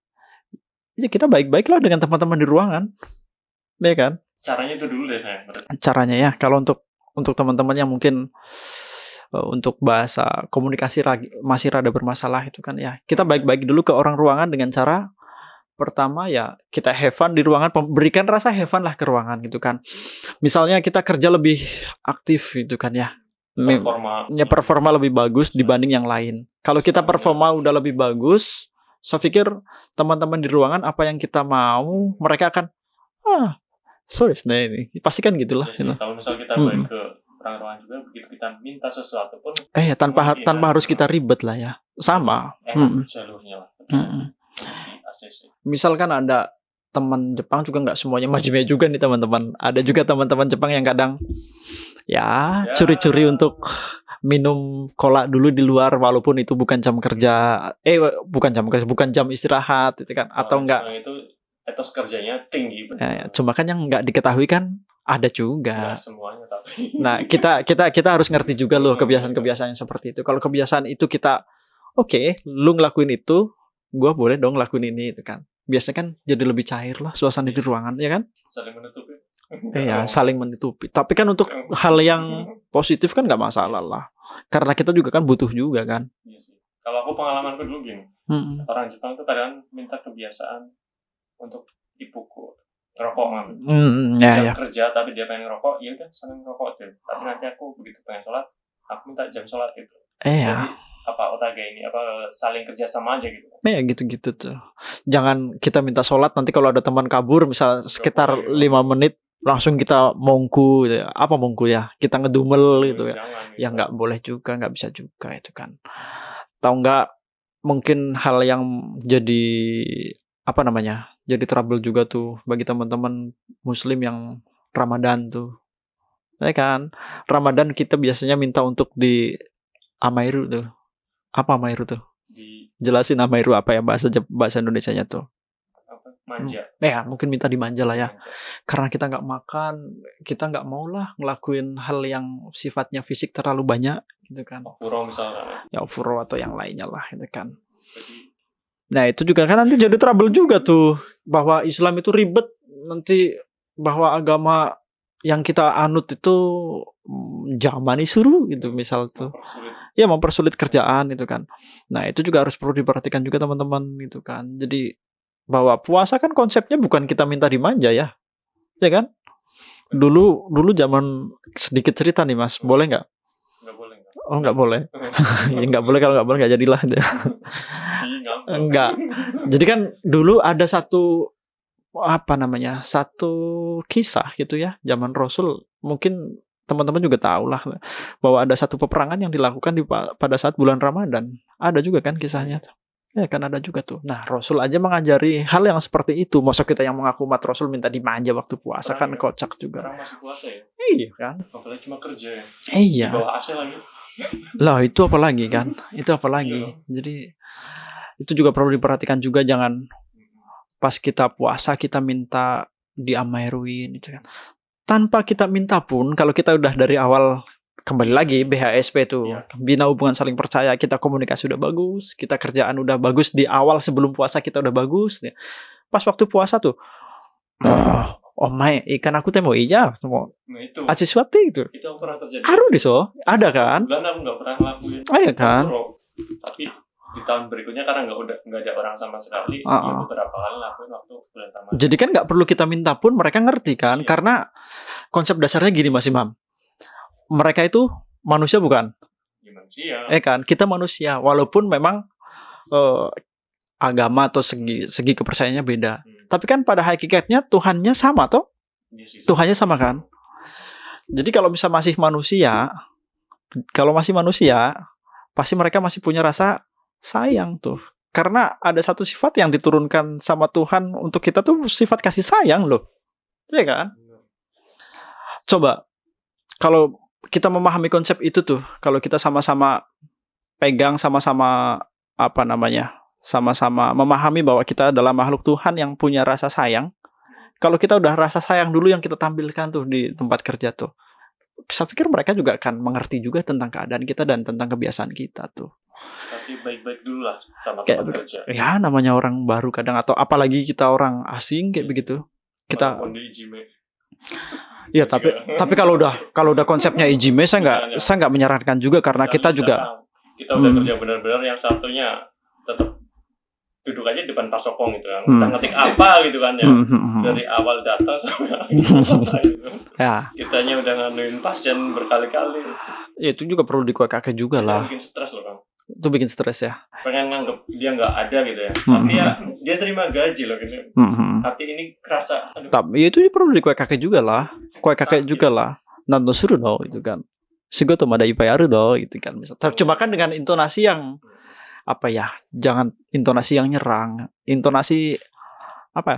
ya kita baik-baik lah dengan teman-teman di ruangan, ya kan. Caranya itu dulu deh, caranya ya. Kalau untuk teman-teman yang mungkin untuk bahasa komunikasi masih rada bermasalah itu kan ya, kita baik-baik dulu ke orang ruangan dengan cara pertama ya kita have fun di ruangan, berikan rasa have fun lah ke ruangan gitu kan. Misalnya kita kerja lebih aktif gitu kan ya, performa lebih bagus dibanding yang lain. Kalau kita performa udah lebih bagus, saya pikir teman-teman di ruangan apa yang kita mau mereka akan sorry ini pasti kan gitulah. Ya, kalau misal kita balik ke orang ruangan juga, begitu kita minta sesuatu pun tanpa harus kita ribet lah ya, sama jalurnya lah. Misalkan ada teman Jepang juga nggak semuanya majime juga nih teman-teman. Ada juga teman-teman Jepang yang kadang ya curi-curi untuk minum cola dulu di luar walaupun itu bukan jam kerja, bukan jam istirahat itu kan, atau enggak itu etos kerjanya tinggi. Cuma kan yang nggak diketahui kan ada juga. Semuanya tapi. Nah, kita harus ngerti juga loh kebiasaan-kebiasaan yang seperti itu. Kalau kebiasaan itu kita lu ngelakuin itu, gua boleh dong ngelakuin ini itu kan. Biasanya kan jadi lebih cair lah suasana di ruangan, ya kan? Saling menutupi. Saling menutupi. Tapi kan untuk hal yang positif kan nggak masalah lah. Karena kita juga kan butuh juga kan. Iya sih. Kalau aku pengalamanku dulu gini, orang Jepang tuh kadang minta kebiasaan untuk ibuku ngerokok kerja tapi dia pengen ngerokok, ya udah sambil ngerokok deh. Tapi nanti aku begitu pengen sholat, aku minta jam sholat gitu. Jadi apa apa otage ini apa saling kerja sama aja gitu. Ya gitu-gitu tuh. Jangan kita minta sholat nanti kalau ada teman kabur misal sekitar 5 menit langsung kita mongku gitu ya. Apa mongku ya? Kita ngedumel gitu ya. Jangan, gitu. Ya nggak boleh juga, nggak bisa juga itu kan. Tahu nggak mungkin hal yang jadi apa namanya? Jadi trouble juga tuh bagi teman-teman muslim yang Ramadan tuh. Ya kan? Ramadan kita biasanya minta untuk di Amairu tuh. Apa Amairu tuh? Jelasin Amairu apa ya bahasa Indonesianya tuh. Apa? Manja. Ya mungkin minta dimanja lah ya. Manja. Karena kita nggak makan, kita nggak mau lah ngelakuin hal yang sifatnya fisik terlalu banyak gitu kan. Furo misalnya. Ya furo atau yang lainnya lah gitu kan. Jadi, Nah itu juga kan nanti jadi trouble juga tuh. Bahwa Islam itu ribet. Nanti bahwa agama yang kita anut itu jamani suruh gitu misal tuh. Ya mempersulit kerjaan itu kan. Nah itu juga harus perlu diperhatikan juga teman-teman gitu kan. Jadi bahwa puasa kan konsepnya bukan kita minta dimanja ya. Ya kan? Dulu zaman sedikit cerita nih Mas, boleh nggak? Nggak boleh. Oh nggak boleh. Ya nggak boleh, kalau nggak boleh nggak jadilah. Enggak. Jadi kan dulu ada satu kisah gitu ya zaman Rasul, mungkin teman-teman juga tahu lah bahwa ada satu peperangan yang dilakukan pada saat bulan Ramadan. Ada juga kan kisahnya. Ya kan ada juga tuh. Nah Rasul aja mengajari hal yang seperti itu. Masa kita yang mengaku umat Rasul minta dimanja waktu puasa kan kocak juga. Orang masih puasa ya? Iya kan. Apalagi cuma kerja ya? Iya. Di bawah AC lagi. Lah itu apa lagi kan? Itu apa lagi? Jadi itu juga perlu diperhatikan juga, jangan pas kita puasa kita minta diamairuin gitu kan. Tanpa kita minta pun kalau kita udah dari awal kembali lagi BHSP tuh, bina hubungan saling percaya, kita komunikasi udah bagus, kita kerjaan udah bagus di awal sebelum puasa kita udah bagus. Pas waktu puasa tuh, ikan aku teh mau ija, mau aciswati gitu. Itu pernah terjadi. Aduh ada kan? Bulan aku nggak pernah ngelakuin. Iya kan? Tapi di tahun berikutnya karena nggak ada orang sama sekali, ya beberapa kali lakuin waktu bulan Ramadan. Jadi kan nggak perlu kita minta pun mereka ngerti kan, karena konsep dasarnya gini Mas Imam, mereka itu manusia bukan? Ya, manusia. Kan kita manusia, walaupun memang agama atau segi kepercayaannya beda, tapi kan pada hakikatnya Tuhannya sama toh, Tuhannya sama kan. Jadi kalau misal masih manusia, pasti mereka masih punya rasa sayang tuh, karena ada satu sifat yang diturunkan sama Tuhan untuk kita tuh sifat kasih sayang loh, ya kan? Coba kalau kita memahami konsep itu tuh, kalau kita sama-sama pegang, sama-sama sama-sama memahami bahwa kita adalah makhluk Tuhan yang punya rasa sayang. Kalau kita udah rasa sayang dulu yang kita tampilkan tuh di tempat kerja tuh, saya pikir mereka juga akan mengerti juga tentang keadaan kita dan tentang kebiasaan kita tuh. Tapi baik-baik dulu lah sama tempat kerja. Ya namanya orang baru kadang, atau apalagi kita orang asing kayak begitu. Kita ya tapi kalau udah konsepnya ijime, saya nggak menyarankan juga, karena kita juga udah kerja benar-benar, yang satunya tetap duduk aja depan pasokong gitu kan, kita ngetik apa gitu kan ya, dari awal datang sampai gitu. Ya. Kitanya udah nganuin pasien berkali-kali. Ya, itu juga perlu dikuak-kakek juga lah. Bikin stres loh Kang. Itu bikin stres ya. Pengen nganggep dia nggak ada gitu ya, tapi ya dia terima gaji loh gitu. Tapi ini kerasa. Tapi itu perlu dikuak-kakek juga lah, kuak-kakek juga lah. Nanti suruh dong itu kan. Sigoto mada ipayaru dong itu kan. Cuma kan dengan intonasi yang jangan intonasi yang nyerang, intonasi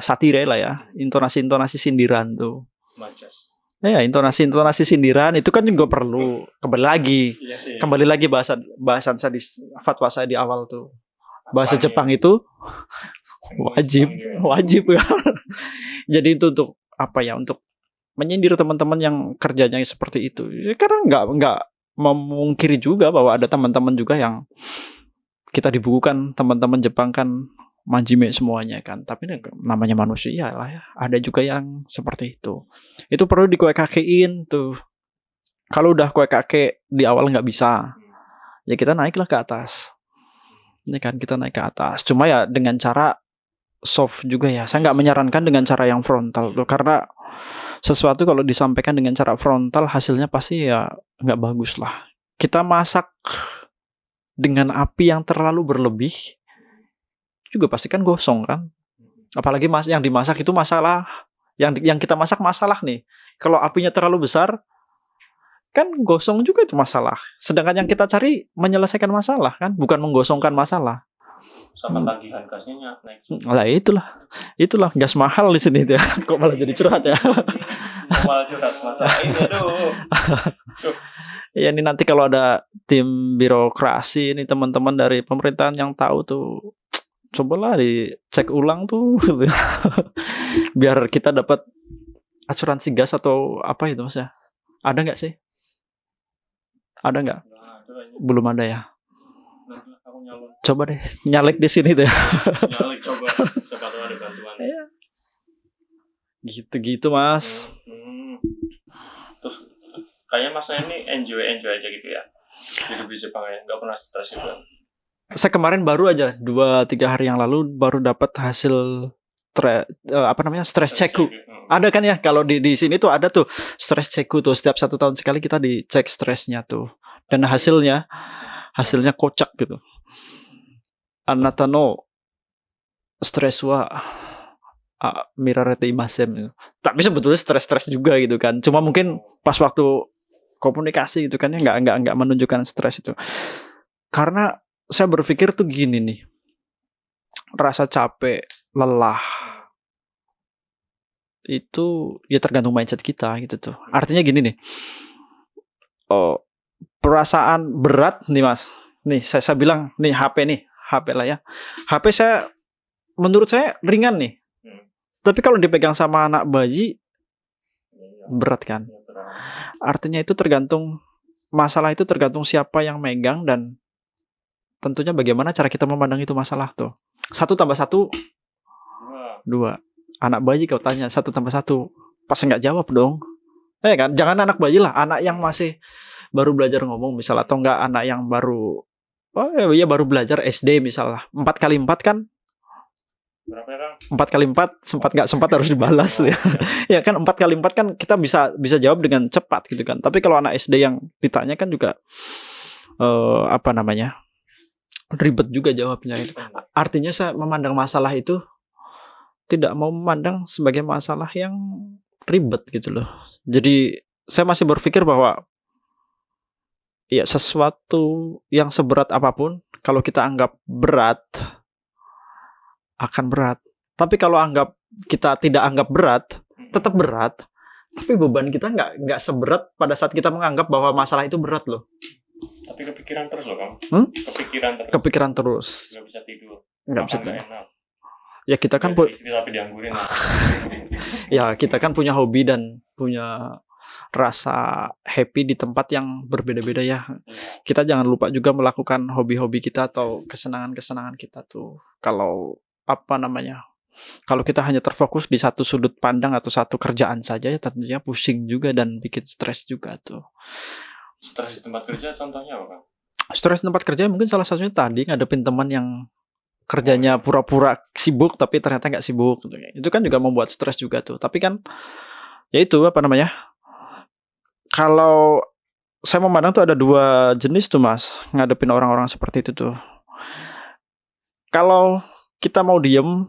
satire lah ya, intonasi sindiran tuh. Majas. Ya, intonasi sindiran itu kan juga perlu. Kembali lagi bahasan saya di fatwa saya di awal tuh. Bahasa Jepang itu wajib ya. Jadi itu untuk untuk menyindir teman-teman yang kerjanya seperti itu. Karena nggak memungkiri juga bahwa ada teman-teman juga yang kita dibukukan, teman-teman Jepang kan manjime semuanya kan, tapi namanya manusia lah ya, ada juga yang seperti itu. Itu perlu dikuek-kakein tuh. Kalau udah kuek-kakek di awal nggak bisa, ya kita naiklah ke atas. Ini kan kita naik ke atas. Cuma ya dengan cara soft juga ya. Saya nggak menyarankan dengan cara yang frontal tuh, karena sesuatu kalau disampaikan dengan cara frontal hasilnya pasti ya nggak bagus lah. Kita masak dengan api yang terlalu berlebih juga pasti kan gosong kan. Apalagi yang dimasak itu masalah, yang kita masak masalah nih. Kalau apinya terlalu besar kan gosong juga itu masalah. Sedangkan yang kita cari menyelesaikan masalah kan, bukan menggosongkan masalah. Sama tagihan gasnya naik. Lah itulah gas mahal di sini ya. Kok malah jadi curhat ya? Malah curhat masalah ini aduh. Ya ini nanti kalau ada tim birokrasi ini teman-teman dari pemerintahan yang tahu tuh, cobalah dicek ulang tuh, biar kita dapat asuransi gas atau apa itu mas ya? Ada nggak sih? Ada nggak? Belum ada ya. Aku nyalon. Coba deh nyalek di sini tuh. Nyalek coba. Siapa tahu ada bantuan. Iya. Gitu mas. Terus kayaknya masnya ini enjoy aja gitu ya. Hidup di Jepang ya, nggak pernah stres juga. Saya kemarin baru aja 2-3 hari yang lalu baru dapat hasil stress checkku. Ada kan ya kalau di sini tuh ada tuh stress checkku tuh, setiap 1 tahun sekali kita dicek stresnya tuh, dan hasilnya kocak gitu. Anata no stress wa mirarete imasen. Tapi sebetulnya stres juga gitu kan. Cuma mungkin pas waktu komunikasi gitu kan ya nggak menunjukkan stres itu. Karena saya berpikir tuh gini nih, rasa capek, lelah itu ya tergantung mindset kita gitu tuh. Artinya gini nih, perasaan berat nih mas, nih saya bilang nih HP lah ya, HP saya menurut saya ringan nih, tapi kalau dipegang sama anak bayi berat kan. Artinya itu masalah itu tergantung siapa yang megang dan tentunya bagaimana cara kita memandang itu masalah tuh. 1+1 2. Anak bayi kau tanya 1+1 pasti nggak jawab dong. Kan, jangan anak bayi lah, anak yang masih baru belajar ngomong misal, atau enggak anak yang baru baru belajar SD misalnya. 4x4 kan? Berapa ya Kang? 4x4 nggak sempat harus dibalas ya. Ya kan 4x4 kan kita bisa jawab dengan cepat gitu kan. Tapi kalau anak SD yang ditanya kan juga ribet juga jawabnya. Artinya saya memandang masalah itu tidak mau memandang sebagai masalah yang ribet gitu loh. Jadi saya masih berpikir bahwa ya sesuatu yang seberat apapun kalau kita anggap berat akan berat. Tapi kalau kita tidak anggap berat, tetap berat. Tapi beban kita nggak seberat pada saat kita menganggap bahwa masalah itu berat loh. Tapi kepikiran terus loh Kang. Kepikiran terus. Nggak bisa tidur. Nggak bisa tidur. Enak. Ya kita kan tapi dianggurin. Ya kita kan punya hobi dan punya rasa happy di tempat yang berbeda-beda ya. Kita jangan lupa juga melakukan hobi-hobi kita atau kesenangan-kesenangan kita tuh. Kalau kalau kita hanya terfokus di satu sudut pandang atau satu kerjaan saja ya tentunya pusing juga dan bikin stres juga tuh. Stres di tempat kerja contohnya apa Kang? Stres di tempat kerja mungkin salah satunya tadi ngadepin teman yang kerjanya pura-pura sibuk tapi ternyata nggak sibuk gitu. Itu kan juga membuat stres juga tuh. Tapi kan ya itu kalau saya memandang tuh ada 2 jenis tuh mas ngadepin orang-orang seperti itu tuh. Kalau kita mau diem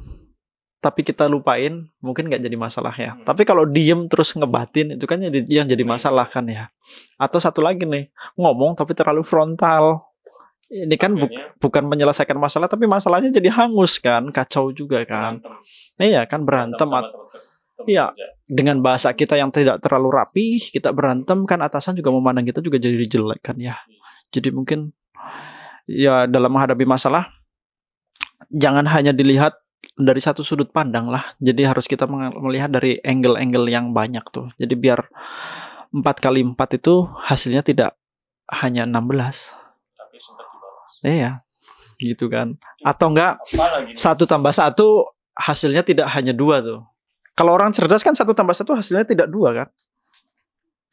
tapi kita lupain mungkin nggak jadi masalah ya. Tapi kalau diem terus ngebatin itu kan yang jadi masalah kan ya. Atau satu lagi nih, ngomong tapi terlalu frontal. Ini kan bukan menyelesaikan masalah tapi masalahnya jadi hangus kan, kacau juga kan. Iya kan berantem. Iya, dengan bahasa kita yang tidak terlalu rapi, kita berantem kan atasan juga memandang kita juga jadi jelek kan ya. Jadi mungkin ya dalam menghadapi masalah jangan hanya dilihat dari satu sudut pandang lah. Jadi harus kita melihat dari angle-angle yang banyak tuh. Jadi biar 4x4 itu hasilnya tidak hanya 16. Tapi sempat dibalas. Iya, gitu kan. Atau enggak 1+1 hasilnya tidak hanya 2 tuh. Kalau orang cerdas kan 1+1 hasilnya tidak 2 kan?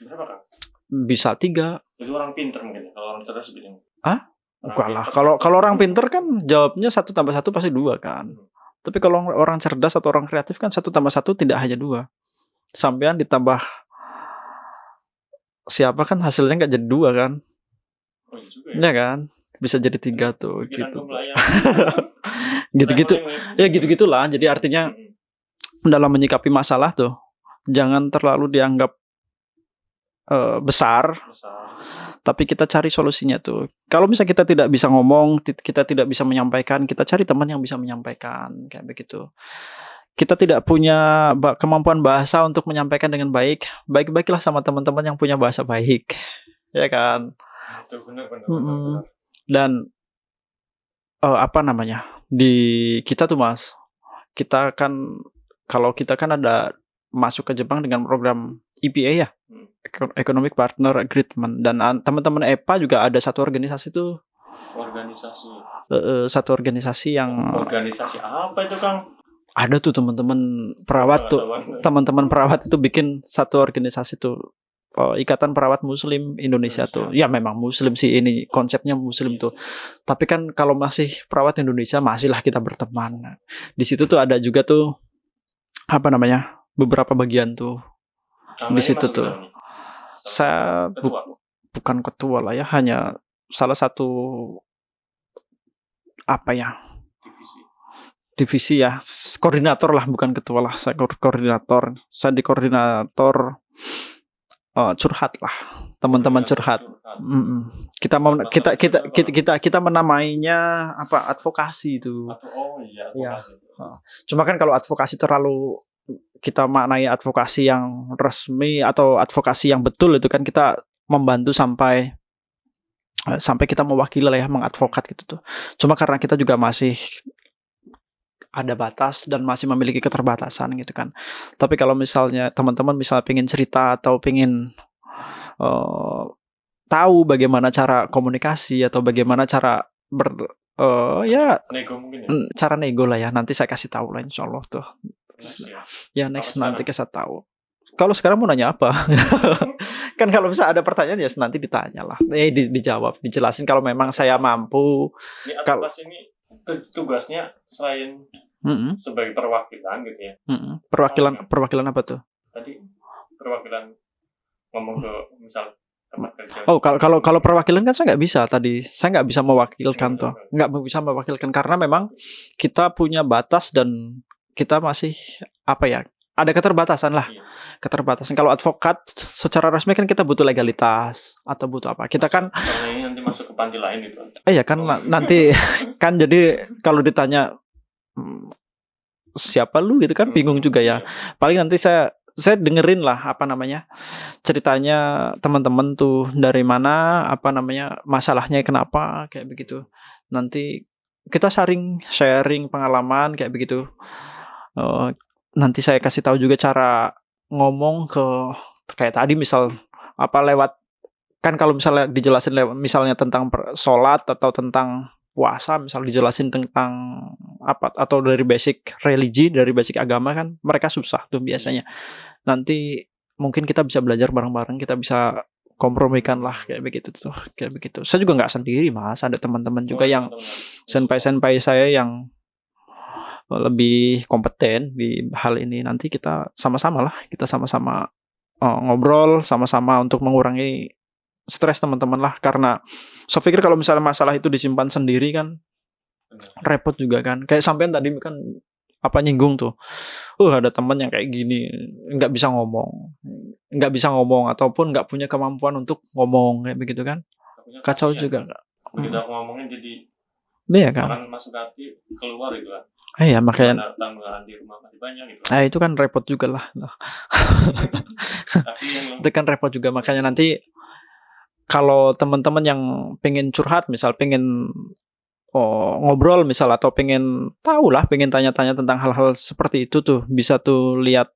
Berapa Kang? Bisa 3. Itu orang pinter mungkin. Kalau orang cerdas begini. Bukan lah. Kalau orang pinter kan jawabnya 1+1 pasti 2 kan. Tapi kalau orang cerdas atau orang kreatif kan 1+1 tidak hanya 2. Sampean ditambah siapa kan hasilnya nggak jadi 2 kan? Oh iya juga ya kan? bisa jadi 3 tuh Pikiran gitu. melayang. Gitu-gitu. Traveling. Ya gitu-gitulah. Jadi artinya dalam menyikapi masalah tuh jangan terlalu dianggap besar, tapi kita cari solusinya tuh. Kalau misalnya kita tidak bisa ngomong, kita tidak bisa menyampaikan, kita cari teman yang bisa menyampaikan kayak begitu. Kita tidak punya kemampuan bahasa untuk menyampaikan dengan baik, baik-baiklah sama teman-teman yang punya bahasa baik, ya kan? Itu benar. Dan apa namanya, di kita tuh Mas, kita kan kalau kita kan ada masuk ke Jepang dengan program EPA ya, Economic Partner Agreement, dan teman-teman EPA juga ada satu organisasi tuh. Satu organisasi yang. Organisasi apa itu Kang? Ada tuh teman-teman perawat tuh, teman-teman perawat itu bikin satu organisasi tuh, Ikatan Perawat Muslim Indonesia tuh. Ya memang Muslim sih, ini konsepnya Muslim tuh. Tapi kan kalau masih perawat Indonesia masihlah kita berteman. Di situ tuh ada juga tuh apa namanya, beberapa bagian tuh. Di situ tuh. Saya bukan ketua lah ya, hanya salah satu apa ya? Divisi ya, koordinator lah, bukan ketua lah. Saya koordinator. Saya di koordinator curhat lah, teman-teman curhat. Kita menamainya apa, advokasi itu. Advokasi. Ya. Cuma kan kalau advokasi terlalu kita maknai advokasi yang resmi atau advokasi yang betul, itu kan kita membantu sampai kita mewakili lah ya, mengadvokat gitu tuh. Cuma karena kita juga masih ada batas dan masih memiliki keterbatasan gitu kan. Tapi kalau misalnya teman-teman misalnya pengen cerita atau pengen tahu bagaimana cara komunikasi atau bagaimana cara nego mungkin ya? Cara nego lah ya, nanti saya kasih tahu lah insyaallah tuh. Next nanti kita tahu. Kalau sekarang mau nanya apa? Kan kalau bisa ada pertanyaan ya nanti ditanya lah. Dijawab, dijelasin kalau memang saya mampu. Ini advokasi ini tugasnya selain sebagai perwakilan gitu ya. Perwakilan apa tuh? Tadi perwakilan ngomong ke misal tempat kerja. Oh, kalau perwakilan kan saya nggak bisa tadi. Saya nggak bisa mewakilkan tuh. Nggak bisa mewakilkan karena memang kita punya batas dan kita masih apa ya? Ada keterbatasan lah. Iya. Keterbatasan. Kalau advokat secara resmi kan kita butuh legalitas atau butuh apa? Kita kan ini nanti masuk ke panti lain gitu. Iya kan nanti kan jadi kalau ditanya siapa lu gitu kan bingung juga ya. Paling nanti saya dengerin lah apa namanya, ceritanya teman-teman tuh dari mana, apa namanya, masalahnya kenapa kayak begitu. Nanti kita sharing pengalaman kayak begitu. Nanti saya kasih tahu juga cara ngomong kayak tadi misal apa lewat, kan kalau misalnya dijelasin lewat misalnya tentang sholat atau tentang puasa, misal dijelasin tentang apa atau dari basic religi, dari basic agama kan mereka susah tuh biasanya. Nanti mungkin kita bisa belajar bareng-bareng, kita bisa kompromikan lah kayak begitu tuh, kayak begitu. Saya juga nggak sendiri Mas, ada teman-teman juga yang senpai saya yang lebih kompeten di hal ini. Nanti kita sama-sama ngobrol sama-sama untuk mengurangi stres teman-teman lah, karena saya pikir kalau misalnya masalah itu disimpan sendiri kan repot juga kan. Kayak sampean tadi kan apa nyinggung tuh, ada teman yang kayak gini nggak bisa ngomong ataupun nggak punya kemampuan untuk ngomong kayak begitu kan, kacau juga. Begitu aku ngomongin jadi iya kan, orang masuk hati keluar itu kan. Iya makanya tanggungan di rumah masih banyak gitu. Itu kan repot juga lah. Itu kan repot juga, makanya nanti kalau teman-teman yang pengen curhat, misal pengen ngobrol misal atau pengen tahu lah, pengen tanya-tanya tentang hal-hal seperti itu tuh, bisa tuh lihat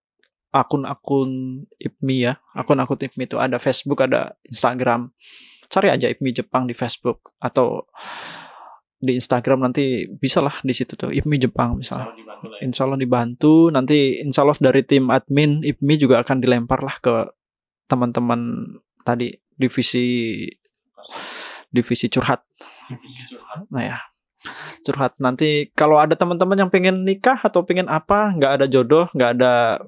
akun-akun IPMI ya. Akun-akun IPMI itu ada Facebook, ada Instagram. Cari aja IPMI Jepang di Facebook atau di Instagram, nanti bisa lah di situ tuh IPMI Jepang misalnya. Insya Allah dibantu. Nanti insya Allah dari tim admin IPMI juga akan dilempar lah ke teman-teman tadi divisi curhat. Nah ya, curhat. Nanti kalau ada teman-teman yang pengen nikah atau pengen apa, nggak ada jodoh, nggak ada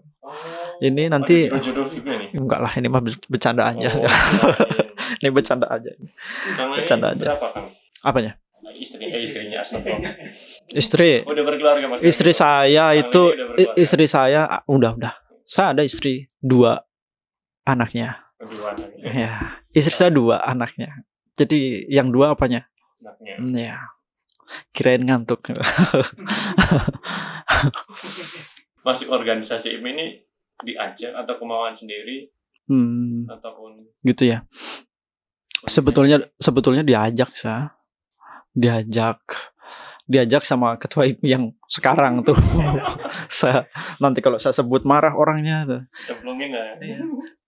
ini nanti enggak lah, ini mah bercanda aja. Ini bercanda aja. Bercanda aja. Apanya? Istrinya astagfirullah. Istri. Udah berkeluarga Mas. Istri saya Kang itu Neni udah berkeluarga. istri saya udah. Saya ada istri 2 anaknya. Kedua anaknya. Ya, istri saya 2 anaknya. Jadi yang 2 apanya? Anaknya. Ya. Kirain ngantuk. Masuk organisasi ini diajak atau kemauan sendiri ataupun gitu ya. Sebetulnya diajak sama ketua IPMI yang sekarang tuh. Nanti kalau saya sebut marah orangnya tuh. Cemplungin lah.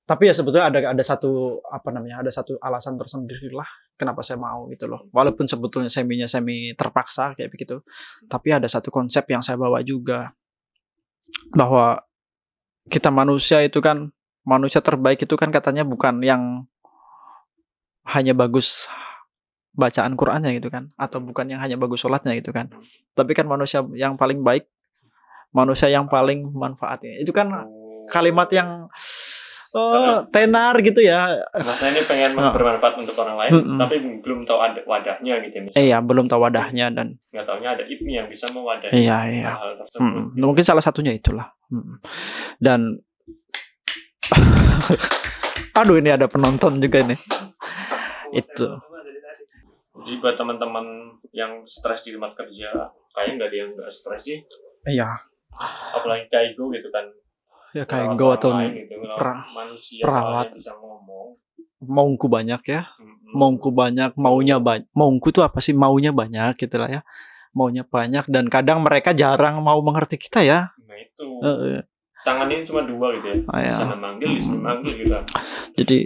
Tapi ya sebetulnya ada satu ada satu alasan tersendiri lah kenapa saya mau gitu loh. Walaupun sebetulnya semi terpaksa kayak begitu, tapi ada satu konsep yang saya bawa juga bahwa kita manusia terbaik itu kan katanya bukan yang hanya bagus bacaan Qur'annya gitu kan, atau bukan yang hanya bagus sholatnya gitu kan, tapi kan manusia yang paling baik, manusia yang paling manfaatnya. Itu kan kalimat yang tenar gitu ya. Mas ini pengen bermanfaat untuk orang lain, tapi belum tahu ada wadahnya gitu misalnya. Iya, belum tahu wadahnya dan nggak taunya ada IPMI yang bisa mewadahi hal tersebut. Mungkin salah satunya itulah. Dan aduh ini ada penonton juga nih. Itu. Jadi buat teman-teman yang stres di tempat kerja, kayaknya nggak ada yang nggak stres sih. Iya. Apalagi kayak gue gitu kan. Ya kayak gue atau gitu, manusia perawat bisa ngomong. Mauku banyak ya. Mauku banyak, maunya banyak. Mauku tuh apa sih? Maunya banyak gitu lah ya. Maunya banyak dan kadang mereka jarang mau mengerti kita ya. Nah itu. Tangannya cuma 2 gitu ya. Di sana manggil, di sini manggil gitu. Jadi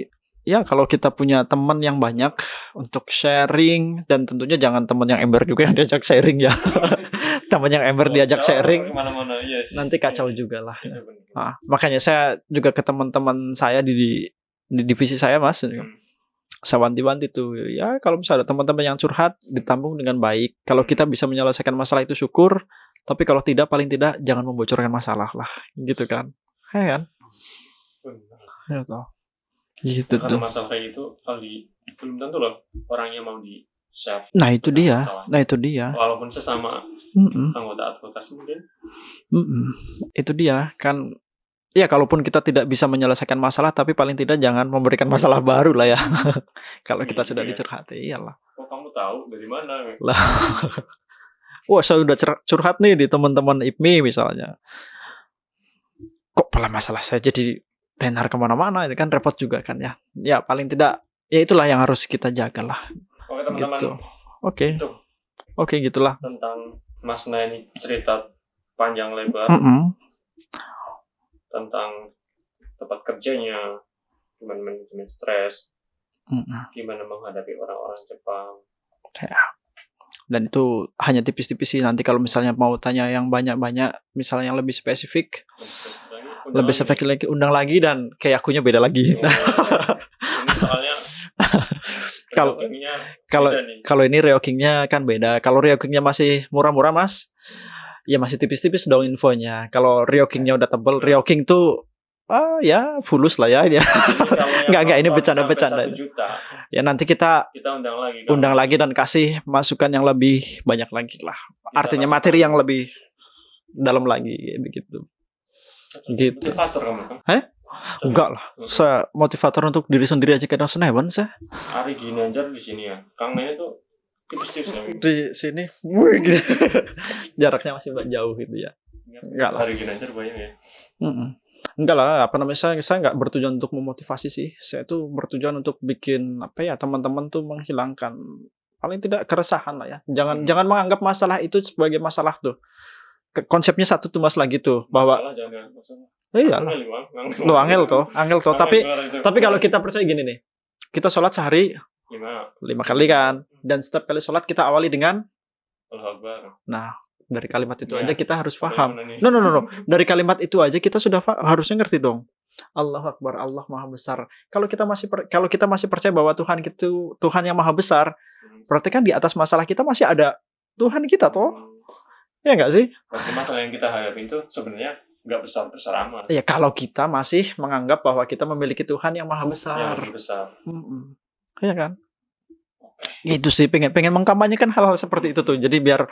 ya kalau kita punya teman yang banyak untuk sharing, dan tentunya jangan teman yang ember juga yang diajak sharing ya. Teman yang ember diajak sharing nanti kacau juga lah. Nah, makanya saya juga ke teman-teman saya di divisi saya Mas, saya wanti-wanti tuh ya, kalau misalnya ada teman-teman yang curhat ditampung dengan baik. Kalau kita bisa menyelesaikan masalah itu syukur, tapi kalau tidak paling tidak jangan membocorkan masalah lah gitu kan. Ya kan? Ya toh. Gitu karena tuh. Masalah kayak itu belum tentu loh orangnya mau di share. Nah itu dia. Walaupun sesama anggota advokasi mungkin. Itu dia kan. Ya kalaupun kita tidak bisa menyelesaikan masalah, tapi paling tidak jangan memberikan masalah baru lah ya. Kalau kita sudah dicurhati, iyalah. Kok kamu tahu dari mana? Lah. Wah, saya udah curhat nih di teman-teman IPMI misalnya. Kok pala masalah saya jadi tenar kemana-mana, itu kan repot juga kan ya. Ya paling tidak, ya itulah yang harus kita jaga lah. Oke teman-teman. Gitu. Oke, gitulah. Tentang Mas Neni cerita panjang lebar. Tentang tempat kerjanya, gimana manajemen stres, gimana menghadapi orang-orang Jepang. Ya. Dan itu hanya tipis-tipis sih. Nanti kalau misalnya mau tanya yang banyak-banyak, misalnya yang lebih spesifik lagi, undang lagi dan kayak akunya beda lagi. Ini soalnya kalau ini reokingnya kan beda. Kalau reokingnya masih murah-murah Mas, ya masih tipis-tipis dong infonya. Kalau reokingnya udah tebel, reoking tuh ya fulus lah ya. Enggak ini bercanda-bercanda. Ya nanti kita undang lagi dan kasih masukan yang lebih banyak lagi lah. Artinya materi yang lebih dalam lagi begitu. Gitu. Motivator kamu kan? Enggak lah. Saya motivator untuk diri sendiri aja kadang senewan saya. Hari gini aja di sini ya. Kang Neni tuh tipis-tipis di sini. Gitu. Jaraknya masih jauh gitu ya. Enggak lah. Hari gini aja banyak ya. Enggak lah, saya enggak bertujuan untuk memotivasi sih. Saya tuh bertujuan untuk bikin teman-teman tuh menghilangkan paling tidak keresahan lah ya. Jangan menganggap masalah itu sebagai masalah tuh. Konsepnya satu tuh Mas lagi tuh bahwa masalah. Iya lah. Lo angel toh. Tapi kalau kita percaya gini nih. Kita sholat sehari 5 kali kan, dan setiap kali sholat kita awali dengan nah, dari kalimat itu aja kita harus paham. No. Dari kalimat itu aja kita sudah harusnya ngerti dong. Allahu Akbar, Allah Maha Besar. Kalau kita masih percaya bahwa Tuhan itu Tuhan yang Maha Besar, berarti kan di atas masalah kita masih ada Tuhan kita toh. Ya enggak sih? Berarti masalah yang kita hadapi itu sebenarnya enggak besar-besar amat. Ya kalau kita masih menganggap bahwa kita memiliki Tuhan yang Maha Besar. Yang besar. Iya kan? Itu sih pengen mengkampanyekan hal-hal seperti itu tuh. Jadi biar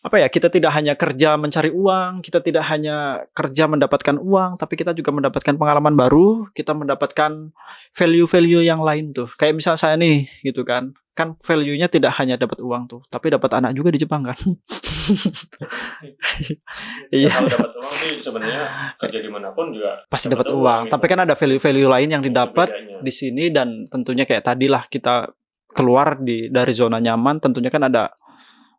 apa ya, kita tidak hanya kerja mencari uang, kita tidak hanya kerja mendapatkan uang, tapi kita juga mendapatkan pengalaman baru, kita mendapatkan value-value yang lain tuh. Kayak misal saya nih, gitu kan. Kan value-nya tidak hanya dapat uang tuh, tapi dapat anak juga di Jepang kan. Iya. Kalau dapat uang sih sebenarnya kerja dimanapun juga Pasti dapat uang. Tapi kan ada value-value lain yang didapat bedanya. di sini, dan tentunya kayak tadi lah, kita keluar dari zona nyaman, tentunya kan ada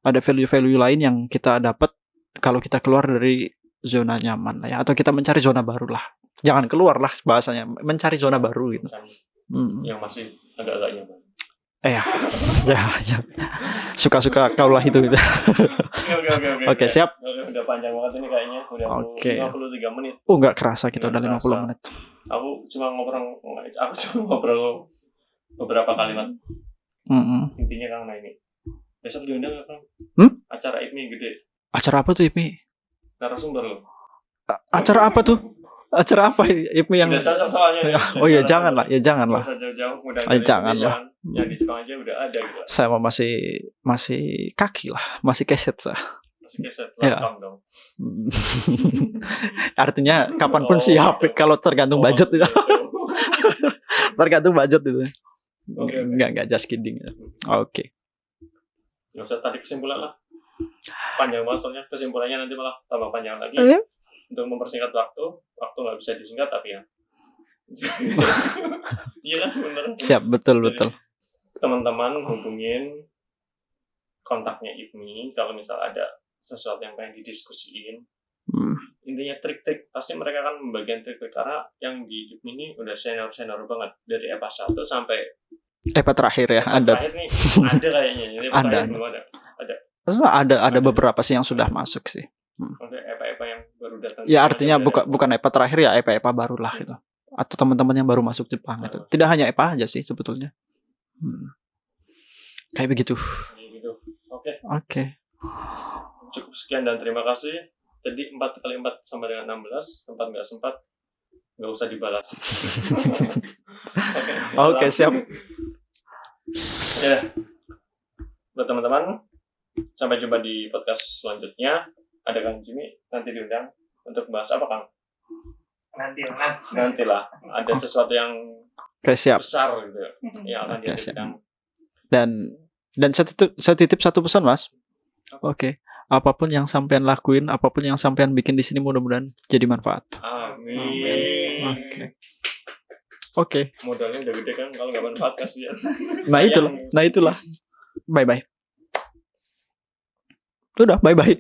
value-value lain yang kita dapat kalau kita keluar dari zona nyaman lah ya, atau kita mencari zona baru lah. Jangan keluar lah bahasanya, mencari zona baru gitu. Yang masih agak-agak nyaman. Ya. Suka-suka kaulah itu gitu. Oke, siap. Udah panjang banget ini kayaknya, udah 53 menit. Oh, nggak kerasa kita udah 50 menit. Aku cuma ngobrol beberapa kalimat. Intinya Kang, nah ini besok diundang nggak Kang? Acara IPMI gede. Acara apa tuh IPMI? Narasumber loh. Acara apa tuh? Acara apa IPMI yang? Udah cocok soalnya. Oh ya jangan lah. Jangan lah. Jauh-jauh udah. Jangan lah. Yang di Jepang aja udah ada gitu. Saya masih kaki lah, masih keset saya. Masih keset Ya. dong. Artinya kapanpun siap kalau tergantung budget itu. Tergantung budget itu. Enggak just kidding. Oke. Nggak usah tarik kesimpulan lah. Panjang banget soalnya, kesimpulannya nanti malah tambah panjang lagi. Untuk mempersingkat waktu nggak bisa disingkat tapi ya. Iya kan bener. Siap, betul. Teman-teman hubungin kontaknya IPMI kalau misal ada sesuatu yang pengen didiskusiin. Intinya trik-trik, pasti mereka kan membagikan trik-trik karena yang di IPMI ini udah senior banget dari EPA 1 sampai EPA terakhir ya, ada. Terakhir nih ada kayaknya. Ini ada. Belum ada. Ada beberapa sih yang sudah masuk sih. Ada EPA yang baru datang. Ya artinya bukan EPA terakhir ya, EPA baru lah gitu. Atau teman-teman yang baru masuk Jepang itu. Tidak hanya EPA aja sih sebetulnya. Kayak begitu. Oke. Cukup sekian dan terima kasih. Jadi 4x4 sama dengan 16. Tempat nggak sempat, nggak usah dibalas. Oke, siap. Ya. Buat teman-teman, sampai jumpa di podcast selanjutnya. Ada Kang Jimmy nanti diundang untuk bahas apa Kang? Nantilah. Ada sesuatu yang siap. Besar gitu yang akan diundang. Dan saya titip satu pesan Mas. Oke. Apapun yang sampean lakuin, apapun yang sampean bikin di sini mudah-mudahan jadi manfaat. Amin. Oke. Modalnya udah gede kan, kalau nggak manfaat kasihan. Nah itulah. Bye. Udah, bye.